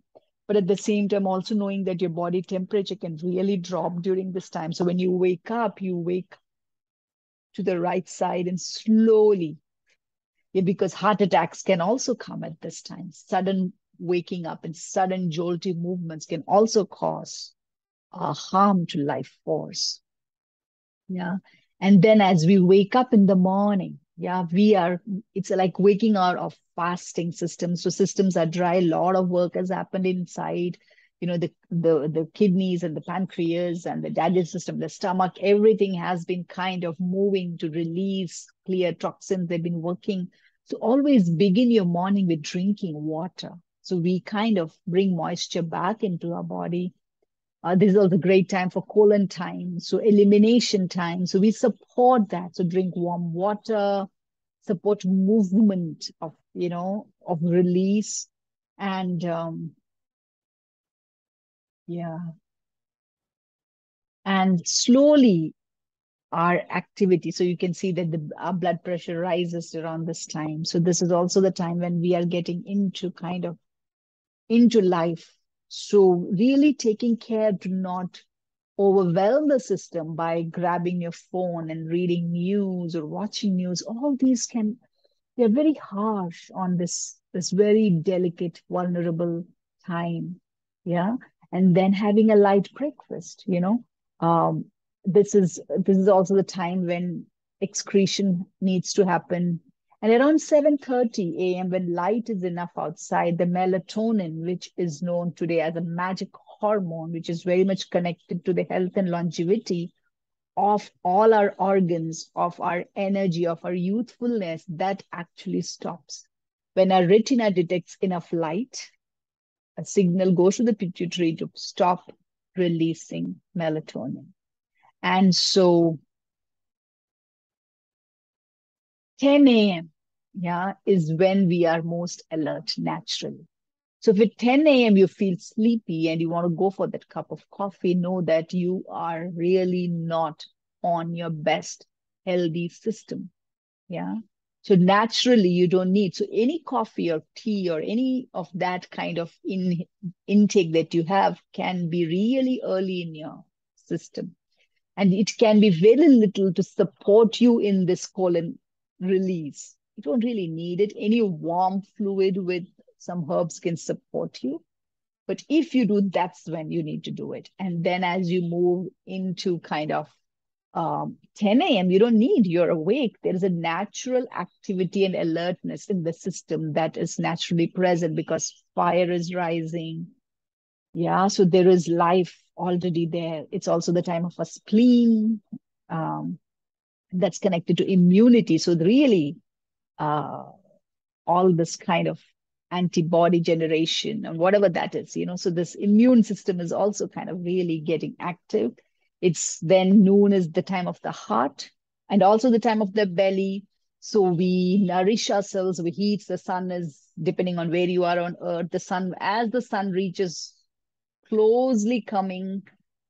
But at the same time, also knowing that your body temperature can really drop during this time. So when you wake up, you wake to the right side and slowly. Yeah, because heart attacks can also come at this time. Sudden waking up and sudden jolty movements can also cause harm to life force. Yeah. And then as we wake up in the morning, yeah, it's like waking out of fasting systems. So systems are dry, a lot of work has happened inside, the kidneys and the pancreas and the digestive system, the stomach, everything has been kind of moving to release clear toxins. They've been working. So always begin your morning with drinking water. So we kind of bring moisture back into our body. This is also a great time for colon time, so elimination time. So we support that. So drink warm water, support movement of release, and yeah, and slowly our activity. So you can see that our blood pressure rises around this time. So this is also the time when we are getting into kind of into life. So really taking care to not overwhelm the system by grabbing your phone and reading news or watching news. All these they're very harsh on this very delicate, vulnerable time. Yeah. And then having a light breakfast, Um, this is also the time when excretion needs to happen. And around 7:30 a.m., when light is enough outside, the melatonin, which is known today as a magic hormone, which is very much connected to the health and longevity of all our organs, of our energy, of our youthfulness, that actually stops. When our retina detects enough light, a signal goes to the pituitary to stop releasing melatonin. And so 10 a.m., yeah, is when we are most alert naturally. So if at 10 a.m. you feel sleepy and you want to go for that cup of coffee, know that you are really not on your best healthy system. Yeah. So naturally, you don't need. So any coffee or tea or any of that kind of intake that you have can be really early in your system. And it can be very little to support you in this colon release. You don't really need it. Any warm fluid with some herbs can support you. But if you do, that's when you need to do it. And then as you move into kind of 10 a.m., you don't need, you're awake. There is a natural activity and alertness in the system that is naturally present because fire is rising. Yeah, so there is life already there. It's also the time of a spleen um, that's connected to immunity. So really, uh, all this kind of antibody generation and whatever that is, so this immune system is also kind of really getting active. It's then noon is the time of the heart and also the time of the belly. So we nourish ourselves, we heat. The sun is, depending on where you are on earth, as the sun reaches closely coming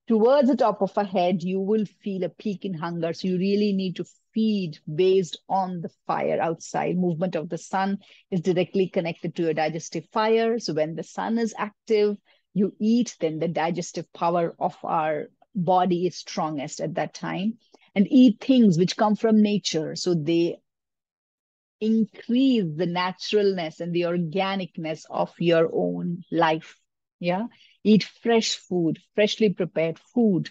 towards the top of our head, you will feel a peak in hunger. So you really need to feed based on the fire outside. Movement of the sun is directly connected to your digestive fire. So when the sun is active, you eat, then the digestive power of our body is strongest at that time. And eat things which come from nature. So they increase the naturalness and the organicness of your own life. Yeah. Eat fresh food, freshly prepared food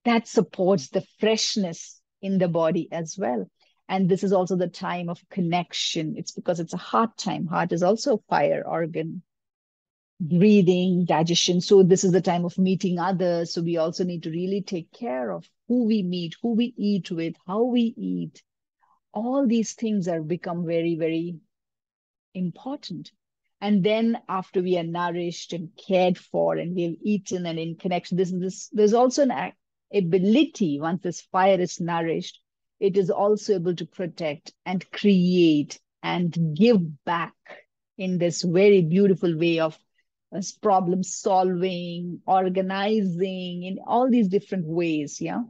that supports the freshness in the body as well. And this is also the time of connection. It's because it's a heart time. Heart is also a fire organ, breathing, digestion. So this is the time of meeting others. So we also need to really take care of who we meet, who we eat with, how we eat. All these things are become very, very important. And then after we are nourished and cared for and we've eaten and in connection, there's also an ability, once this fire is nourished, it is also able to protect and create and give back in this very beautiful way of problem solving, organizing in all these different ways. Yeah.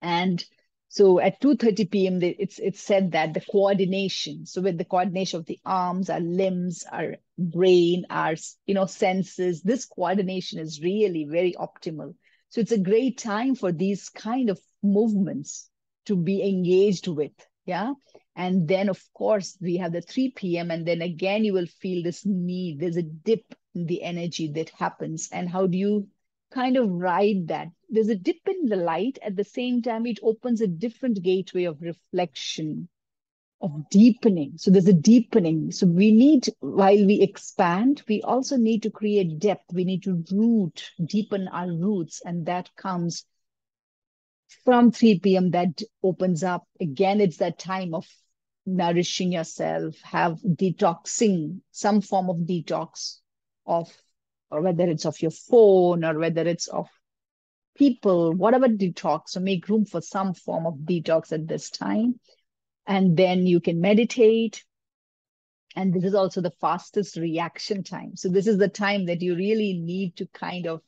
And so at 2:30 p.m., it's said that the coordination, so with the coordination of the arms, our limbs, our brain, our senses, this coordination is really very optimal. So it's a great time for these kind of movements to be engaged with. Yeah. And then, of course, we have the 3 p.m. And then again, you will feel this need. There's a dip in the energy that happens. And how do you kind of ride that? There's a dip in the light. At the same time, it opens a different gateway of reflection, of deepening. So there's a deepening. So we need, while we expand, we also need to create depth. We need to deepen our roots. And that comes from 3 p.m. That opens up. Again, it's that time of nourishing yourself, have detoxing, some form of detox of, or whether it's of your phone or whether it's of people, whatever detox. So make room for some form of detox at this time. And then you can meditate. And this is also the fastest reaction time. So this is the time that you really need to kind of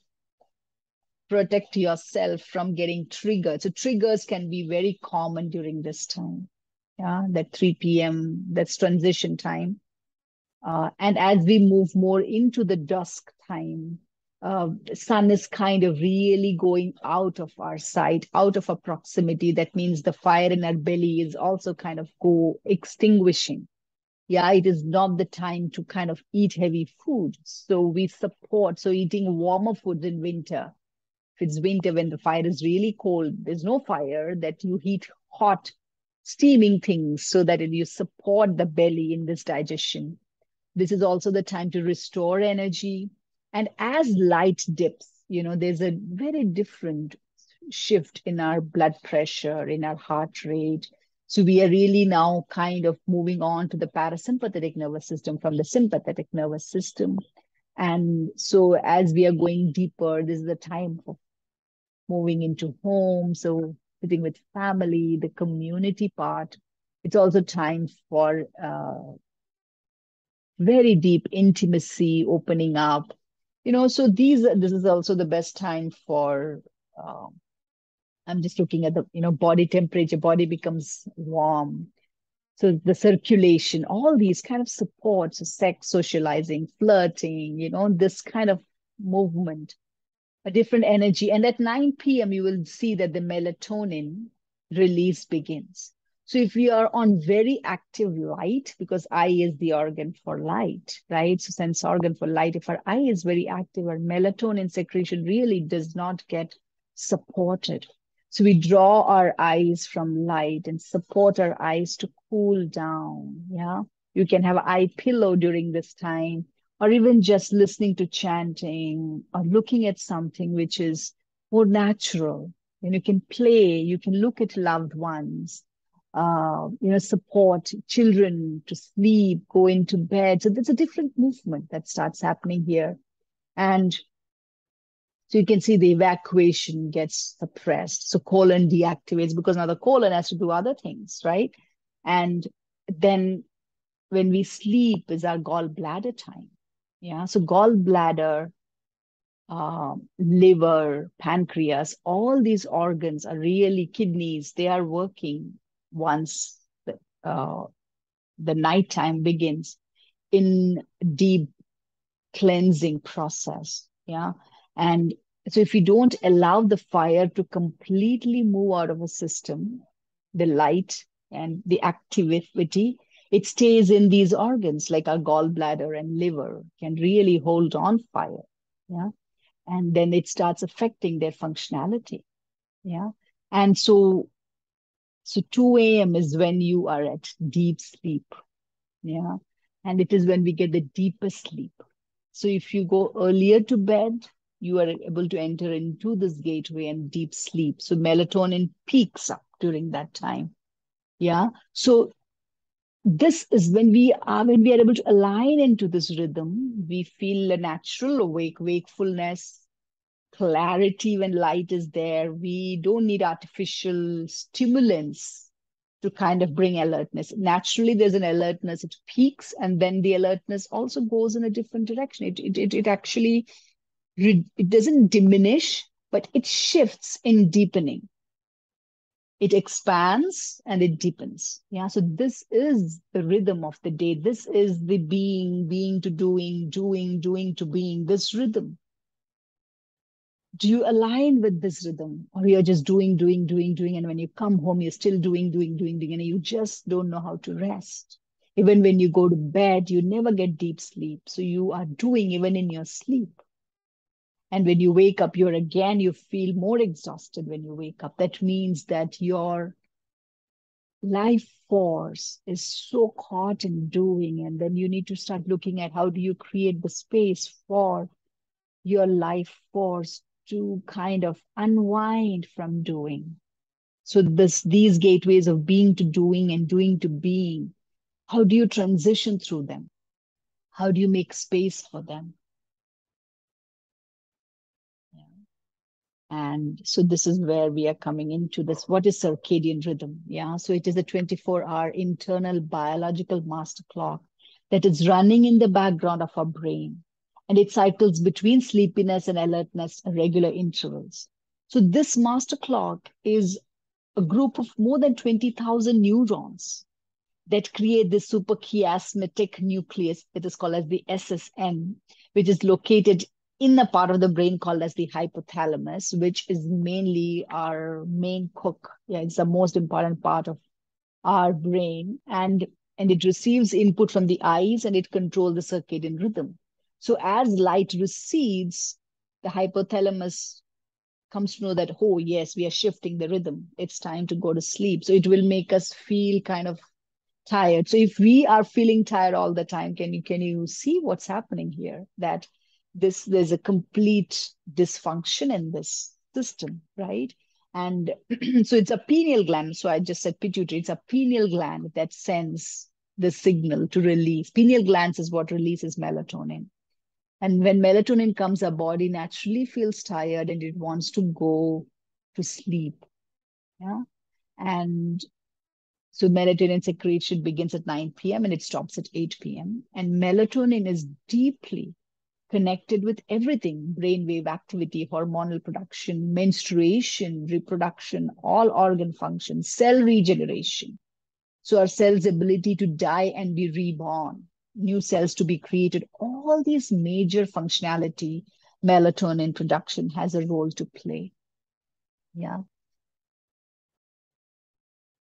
protect yourself from getting triggered. So triggers can be very common during this time. Yeah, that 3 p.m., that's transition time. And as we move more into the dusk time, the sun is kind of really going out of our sight, out of our proximity. That means the fire in our belly is also kind of go extinguishing. Yeah, it is not the time to kind of eat heavy food. So we support, so eating warmer foods in winter. If it's winter when the fire is really cold, there's no fire, that you heat hot, steaming things so that you support the belly in this digestion. This is also the time to restore energy. And as light dips, there's a very different shift in our blood pressure, in our heart rate. So we are really now kind of moving on to the parasympathetic nervous system from the sympathetic nervous system. And so as we are going deeper, this is the time of moving into home. So sitting with family, the community part. It's also time for very deep intimacy opening up. So this is also the best time for I'm just looking at the body temperature. Body becomes warm, so the circulation, all these kind of supports, so sex, socializing, flirting, this kind of movement, a different energy. And at 9 p.m. you will see that the melatonin release begins. So if we are on very active light, because eye is the organ for light, right? So sense organ for light. If our eye is very active, our melatonin secretion really does not get supported. So we draw our eyes from light and support our eyes to cool down. Yeah. You can have an eye pillow during this time, or even just listening to chanting or looking at something which is more natural. And you can play, you can look at loved ones, support children to sleep, go into bed. So there's a different movement that starts happening here. And so you can see the evacuation gets suppressed. So colon deactivates because now the colon has to do other things, right? And then when we sleep is our gallbladder time. Yeah. So gallbladder liver, pancreas, all these organs are really kidneys. They are working once uh, the nighttime begins in deep cleansing process. Yeah. And so if you don't allow the fire to completely move out of a system, the light and the activity, it stays in these organs like our gallbladder and liver can really hold on fire. Yeah. And then it starts affecting their functionality. Yeah. And so 2 a.m. is when you are at deep sleep. Yeah. And it is when we get the deepest sleep. So if you go earlier to bed, you are able to enter into this gateway and deep sleep. So melatonin peaks up during that time. Yeah. So this is when we are able to align into this rhythm, we feel a natural wakefulness, clarity when light is there. We don't need artificial stimulants to kind of bring alertness. Naturally, there's an alertness, it peaks, and then the alertness also goes in a different direction. It actually it doesn't diminish, but it shifts in deepening. It expands and it deepens. Yeah. So this is the rhythm of the day. This is the being to doing, doing to being, this rhythm. Do you align with this rhythm, or you're just doing, and when you come home you're still doing, and you just don't know how to rest? Even when you go to bed you never get deep sleep, so you are doing even in your sleep. And when you wake up, you feel more exhausted when you wake up. That means that your life force is so caught in doing, and then you need to start looking at how do you create the space for your life force to kind of unwind from doing. So these gateways of being to doing and doing to being, how do you transition through them? How do you make space for them? Yeah. And so this is where we are coming into this. What is circadian rhythm? Yeah. So it is a 24-hour internal biological master clock that is running in the background of our brain. And it cycles between sleepiness and alertness at regular intervals. So this master clock is a group of more than 20,000 neurons that create this superchiasmatic nucleus that is called as the SSN, which is located in a part of the brain called as the hypothalamus, which is mainly our main cook. Yeah, it's the most important part of our brain. And it receives input from the eyes and it controls the circadian rhythm. So as light recedes, the hypothalamus comes to know that, oh, yes, we are shifting the rhythm. It's time to go to sleep. So it will make us feel kind of tired. So if we are feeling tired all the time, can you see what's happening here? That there's a complete dysfunction in this system, right? And so it's a pineal gland. So I just said pituitary. It's a pineal gland that sends the signal to release. Pineal glands is what releases melatonin. And when melatonin comes, our body naturally feels tired and it wants to go to sleep. Yeah. And so melatonin secretion begins at 9 p.m. and it stops at 8 p.m. And melatonin is deeply connected with everything: brainwave activity, hormonal production, menstruation, reproduction, all organ functions, cell regeneration. So our cells' ability to die and be reborn, new cells to be created, all these major functionality, melatonin production has a role to play. Yeah.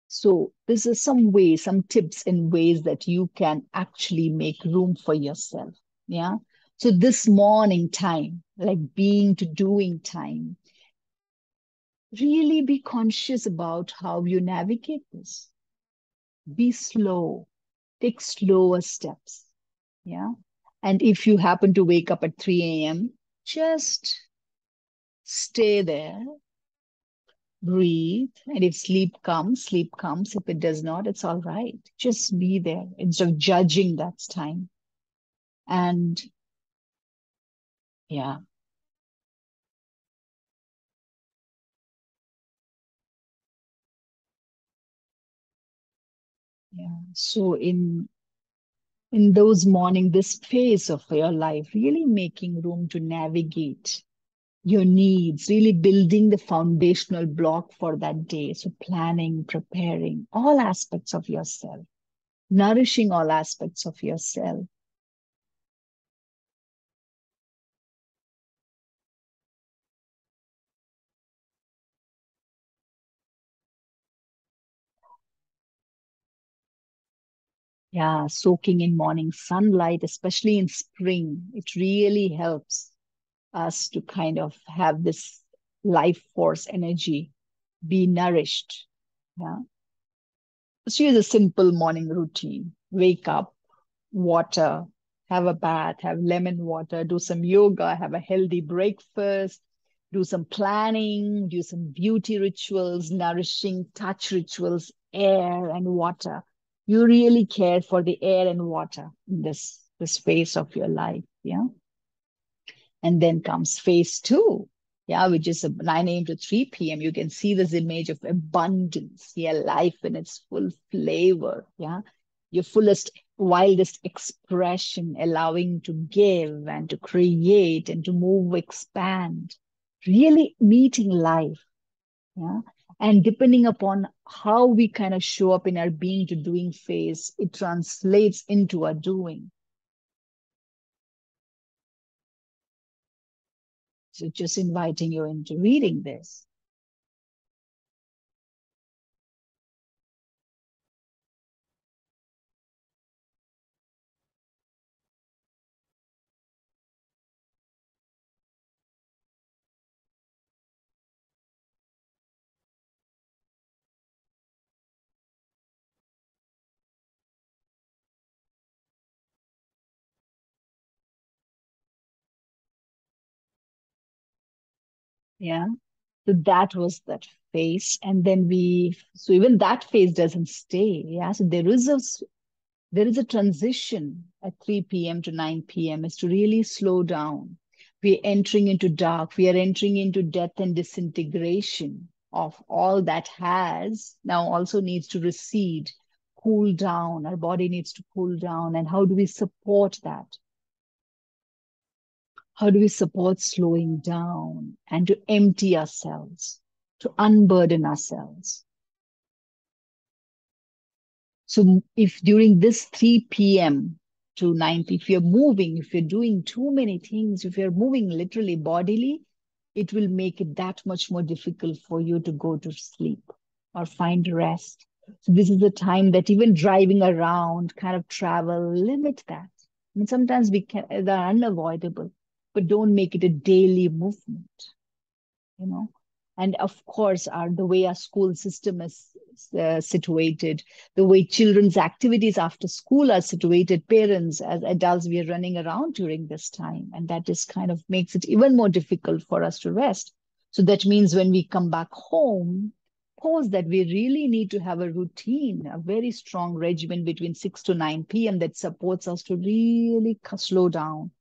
So this is some ways, some tips and ways that you can actually make room for yourself. Yeah. So this morning time, like being to doing time, really be conscious about how you navigate this. Be slow, take slower steps. Yeah. And if you happen to wake up at 3 a.m., just stay there, breathe. And if sleep comes, sleep comes. If it does not, it's all right. Just be there instead of judging that time. And yeah, yeah. So in those morning, this phase of your life, really making room to navigate your needs, really building the foundational block for that day. So planning, preparing all aspects of yourself, nourishing all aspects of yourself. Yeah, soaking in morning sunlight, especially in spring, it really helps us to kind of have this life force energy be nourished. Yeah. So here's a simple morning routine. Wake up, water, have a bath, have lemon water, do some yoga, have a healthy breakfast, do some planning, do some beauty rituals, nourishing touch rituals, air and water. You really care for the air and water in this phase of your life. Yeah. And then comes phase two, yeah, which is 9 a.m. to 3 p.m. You can see this image of abundance, yeah, life in its full flavor, yeah, your fullest, wildest expression, allowing to give and to create and to move, expand, really meeting life, yeah. And depending upon how we kind of show up in our being to doing phase, it translates into our doing. So just inviting you into reading this. Yeah. So that was that phase. And then so even that phase doesn't stay. Yeah. So there is a transition at 3 p.m. to 9 p.m. is to really slow down. We're entering into dark. We are entering into death and disintegration of all that has now also needs to recede, cool down. Our body needs to cool down. And how do we support that? How do we support slowing down and to empty ourselves, to unburden ourselves? So, if during this 3 p.m. to 9, if you're moving, if you're doing too many things, if you're moving literally bodily, it will make it that much more difficult for you to go to sleep or find rest. So, this is the time that even driving around, kind of travel, limit that. I mean, sometimes they're unavoidable, but don't make it a daily movement, you know. And of course the way our school system is situated, the way children's activities after school are situated, parents as adults, we are running around during this time, and that is kind of makes it even more difficult for us to rest. So that means when we come back home, pause that we really need to have a routine, a very strong regimen between 6 to 9 p.m. that supports us to really slow down,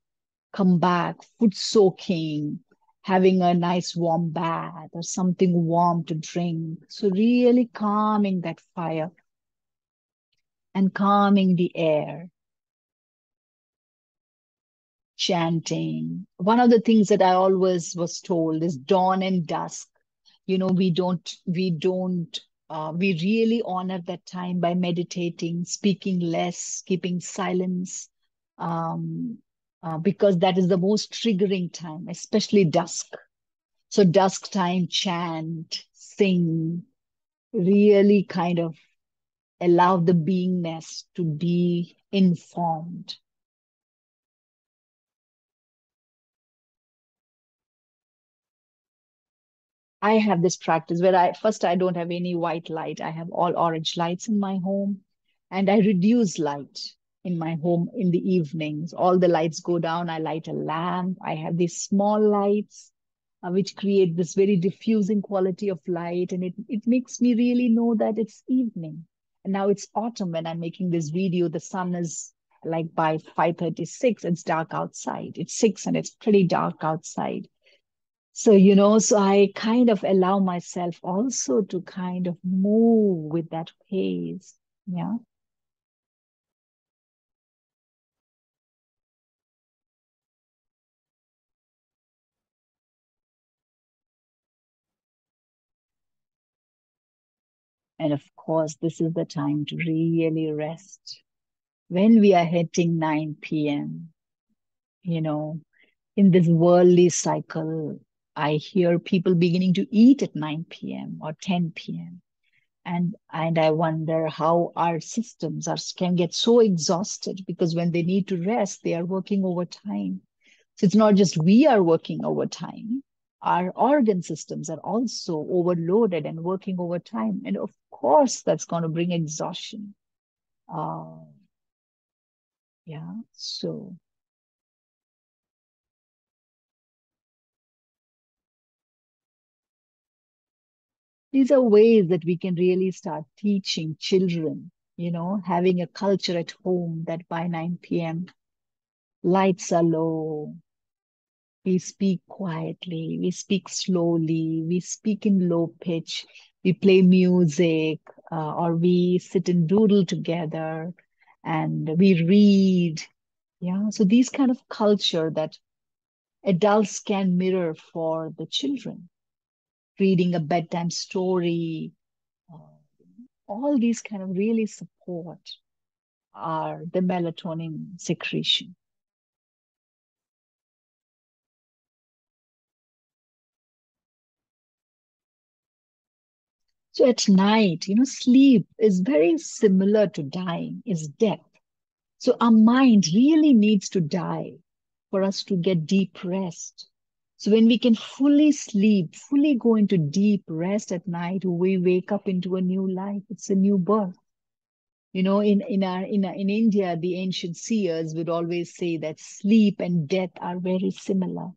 come back, foot soaking, having a nice warm bath or something warm to drink. So, really calming that fire and calming the air, chanting. One of the things that I always was told is dawn and dusk. You know, we really honor that time by meditating, speaking less, keeping silence, um, because that is the most triggering time, especially dusk. So dusk time, chant, sing, really kind of allow the beingness to be informed. I have this practice where I don't have any white light. I have all orange lights in my home, and I reduce light in my home in the evenings. All the lights go down. I light a lamp. I have these small lights which create this very diffusing quality of light. And it makes me really know that it's evening. And now it's autumn when I'm making this video. The sun is like by 5:36, it's dark outside. It's 6 and it's pretty dark outside. So, so I kind of allow myself also to kind of move with that pace. Yeah. And of course, this is the time to really rest. When we are hitting 9 p.m., you know, in this worldly cycle, I hear people beginning to eat at 9 p.m. or 10 p.m. And I wonder how our systems can get so exhausted because when they need to rest, they are working overtime. So it's not just we are working overtime. Our organ systems are also overloaded and working overtime. And of course, that's going to bring exhaustion. Uh, yeah. So these are ways that we can really start teaching children, having a culture at home that by 9 p.m., lights are low, we speak quietly, we speak slowly, we speak in low pitch, we play music, or we sit and doodle together and we read. Yeah. So these kind of culture that adults can mirror for the children, reading a bedtime story, uh, all these kind of really support are the melatonin secretion. So at night, sleep is very similar to dying, is death. So our mind really needs to die for us to get deep rest. So when we can fully sleep, fully go into deep rest at night, we wake up into a new life. It's a new birth. In India, the ancient seers would always say that sleep and death are very similar.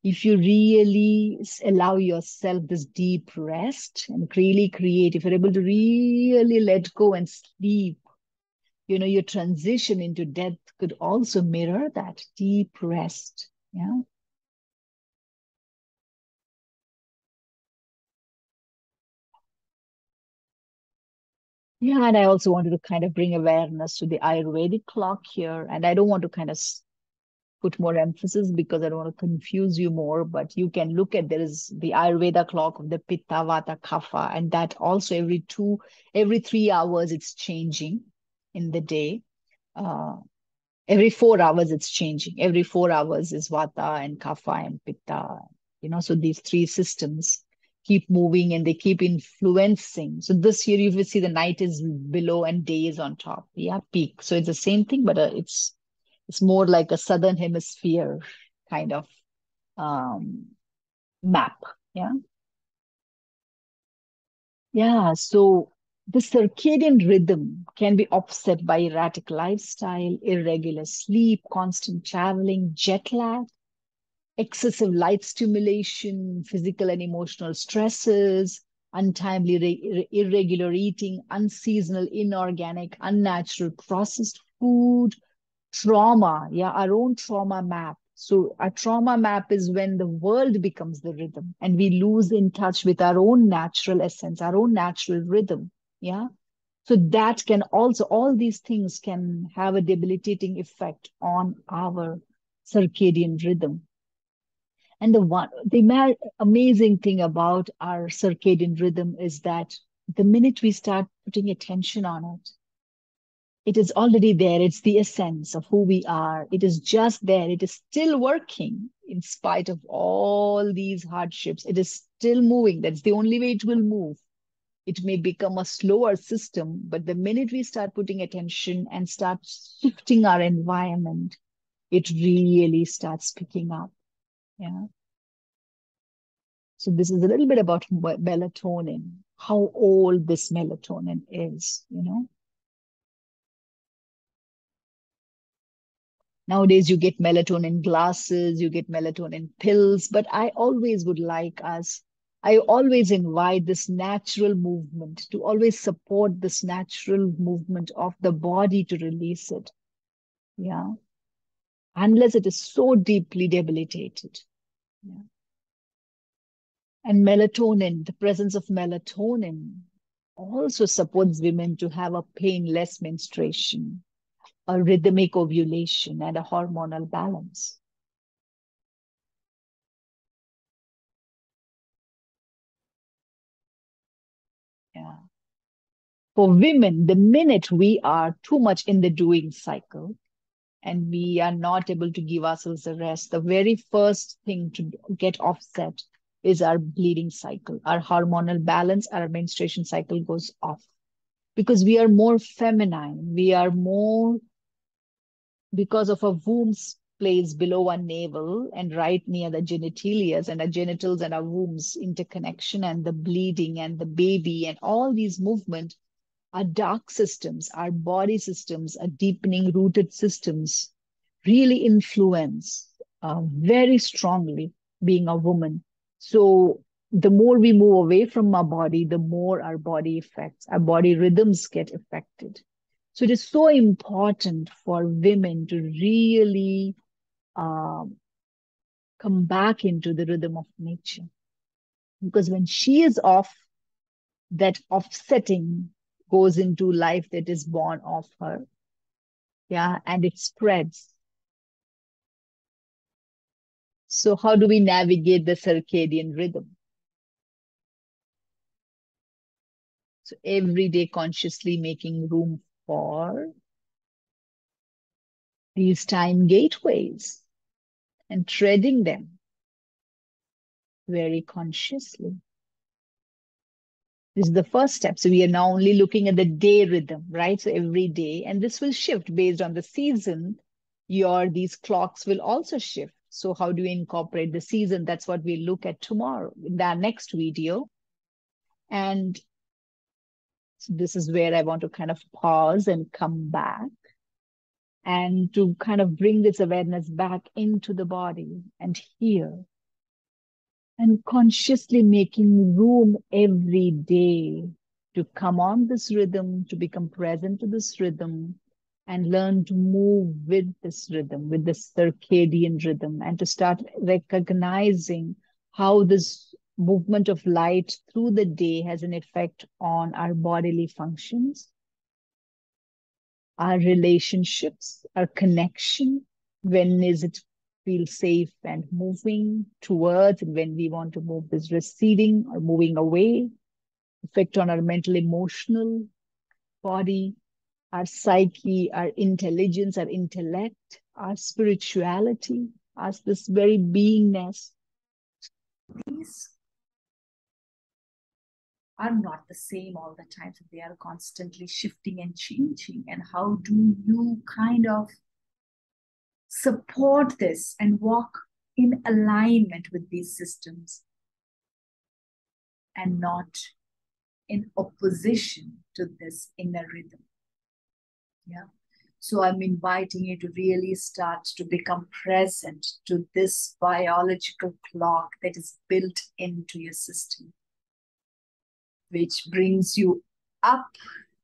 If you really allow yourself this deep rest and really create, if you're able to really let go and sleep, your transition into death could also mirror that deep rest. Yeah. Yeah. And I also wanted to kind of bring awareness to the Ayurvedic clock here. And I don't want to kind of put more emphasis because I don't want to confuse you more, but you can look at there is the Ayurveda clock of the Pitta, Vata, Kapha, and that also every 3 hours it's changing in the day. Uh, every 4 hours it's changing. Every 4 hours is Vata and Kapha and Pitta. So these three systems keep moving and they keep influencing. So this year you will see the night is below and day is on top. Yeah, peak. So it's the same thing, but it's more like a southern hemisphere kind of um, map. Yeah. Yeah. So the circadian rhythm can be offset by erratic lifestyle, irregular sleep, constant traveling, jet lag, excessive light stimulation, physical and emotional stresses, untimely, irregular eating, unseasonal, inorganic, unnatural processed food, trauma, yeah, our own trauma map. So our trauma map is when the world becomes the rhythm and we lose in touch with our own natural essence, our own natural rhythm. Yeah. So that can also, all these things can have a debilitating effect on our circadian rhythm. And the amazing thing about our circadian rhythm is that the minute we start putting attention on it, it is already there. It's the essence of who we are. It is just there. It is still working in spite of all these hardships. It is still moving. That's the only way it will move. It may become a slower system, but the minute we start putting attention and start shifting our environment, it really starts picking up. Yeah. So this is a little bit about melatonin, how old this melatonin is. Nowadays, you get melatonin glasses, you get melatonin pills, but I always invite this natural movement to always support this natural movement of the body to release it. Yeah. Unless it is so deeply debilitated. Yeah. And melatonin, the presence of melatonin also supports women to have a painless menstruation, a rhythmic ovulation, and a hormonal balance. Yeah. For women, the minute we are too much in the doing cycle and we are not able to give ourselves a rest, the very first thing to get offset is our bleeding cycle. Our hormonal balance, our menstruation cycle goes off because we are more feminine. We are more, because of our womb's place below our navel and right near the genitalia, and our genitals and our wombs interconnection and the bleeding and the baby and all these movements, our dark systems, our body systems, our deepening rooted systems really influence very strongly being a woman. So the more we move away from our body, the more our body affects, our body rhythms get affected. So it is so important for women to really um, come back into the rhythm of nature. Because when she is off, that offsetting goes into life that is born of her. Yeah, and it spreads. So, how do we navigate the circadian rhythm? So, every day consciously making room for these time gateways and treading them very consciously. This is the first step. So we are now only looking at the day rhythm, right? So every day, and this will shift based on the season. These clocks will also shift. So how do you incorporate the season? That's what we look at tomorrow in the next video. And so this is where I want to kind of pause and come back and to kind of bring this awareness back into the body and here and consciously making room every day to come on this rhythm, to become present to this rhythm, and learn to move with this rhythm, with this circadian rhythm, and to start recognizing how this movement of light through the day has an effect on our bodily functions, our relationships, our connection. When is it feel safe and moving towards, and when we want to move this receding or moving away, effect on our mental, emotional body, our psyche, our intelligence, our intellect, our spirituality, as this very beingness. These are not the same all the time. So they are constantly shifting and changing. And how do you kind of support this and walk in alignment with these systems and not in opposition to this inner rhythm? Yeah. So I'm inviting you to really start to become present to this biological clock that is built into your system, which brings you up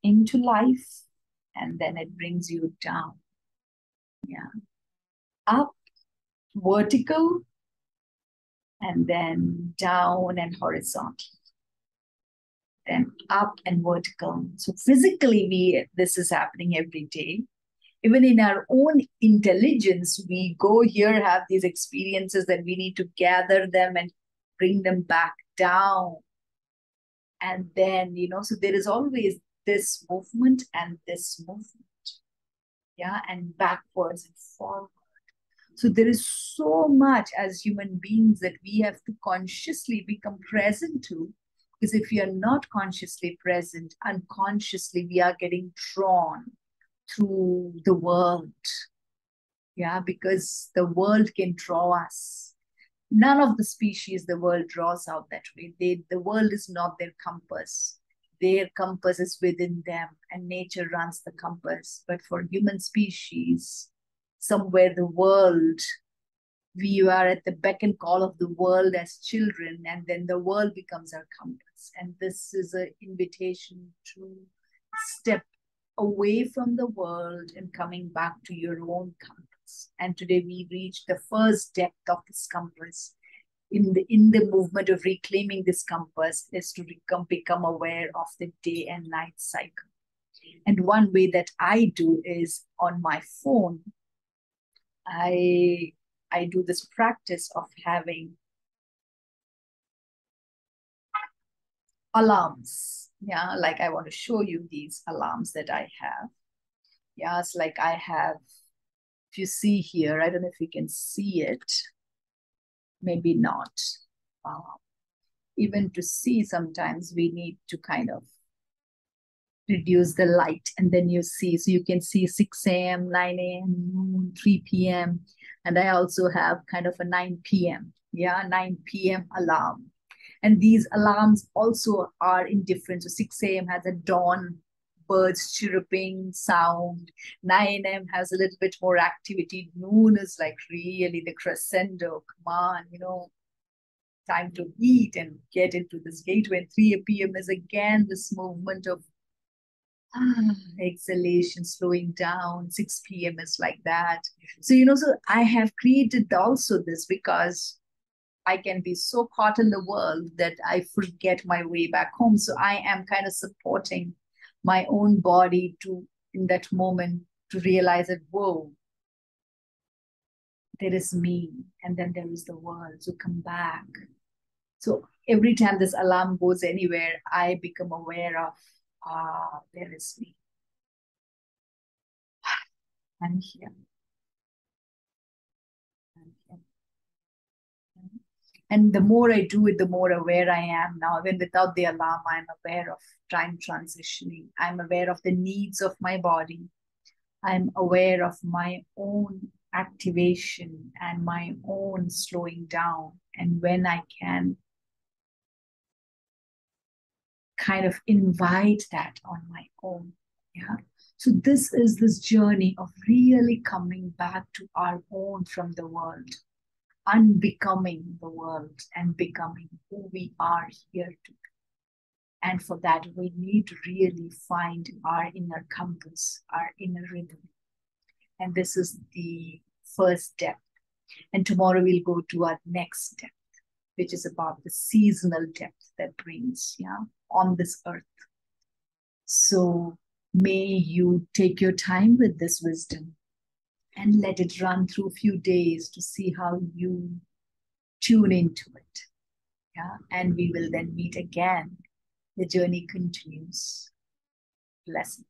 into life and then it brings you down. Yeah. Up, vertical, and then down and horizontal. Then up and vertical. So physically, this is happening every day. Even in our own intelligence, we go here, have these experiences that we need to gather them and bring them back down. And then, so there is always this movement and this movement. Yeah, and backwards and forward. So there is so much as human beings that we have to consciously become present to, because if we are not consciously present, unconsciously we are getting drawn through the world. Yeah, because the world can draw us. None of the species the world draws out that way. The world is not their compass. Their compass is within them, and nature runs the compass. But for human species, somewhere the world, we are at the beck and call of the world as children, and then the world becomes our compass. And this is an invitation to step away from the world and coming back to your own compass. And today we reached the first depth of this compass. In the movement of reclaiming this compass is to become aware of the day and night cycle. And one way that I do is on my phone, I do this practice of having alarms Yeah, like I want to show you these alarms that I have. Yeah, it's like I have, if you see here, I don't know if you can see it, maybe not. Uh, Even to see, sometimes we need to kind of reduce the light, and then you see, so you can see 6 a.m., 9 a.m., noon, 3 p.m. And I also have kind of a 9 p.m. Yeah, 9 p.m. alarm. And these alarms also are in different. So 6 a.m. has a dawn, birds chirping sound. 9 a.m. has a little bit more activity. Noon is like really the crescendo. Come on, time to eat and get into this gateway. And 3 p.m. is again this movement of exhalation, slowing down. 6 p.m. is like that. So I have created also this because I can be so caught in the world that I forget my way back home. So I am kind of supporting my own body to, in that moment, to realize that, whoa, there is me, and then there is the world. So come back. So every time this alarm goes anywhere, I become aware of, there is me. I'm here. I'm here. And the more I do it, the more aware I am now. Even without the alarm, I'm aware of time transitioning. I'm aware of the needs of my body. I'm aware of my own activation and my own slowing down. And when I can kind of invite that on my own. Yeah. So this is this journey of really coming back to our own from the world, unbecoming the world and becoming who we are here to be. And for that, we need to really find our inner compass, our inner rhythm. And this is the first step. And tomorrow we'll go to our next step, which is about the seasonal depth that brings, yeah, on this earth. So may you take your time with this wisdom and let it run through a few days to see how you tune into it. Yeah. And we will then meet again. The journey continues. Blessings.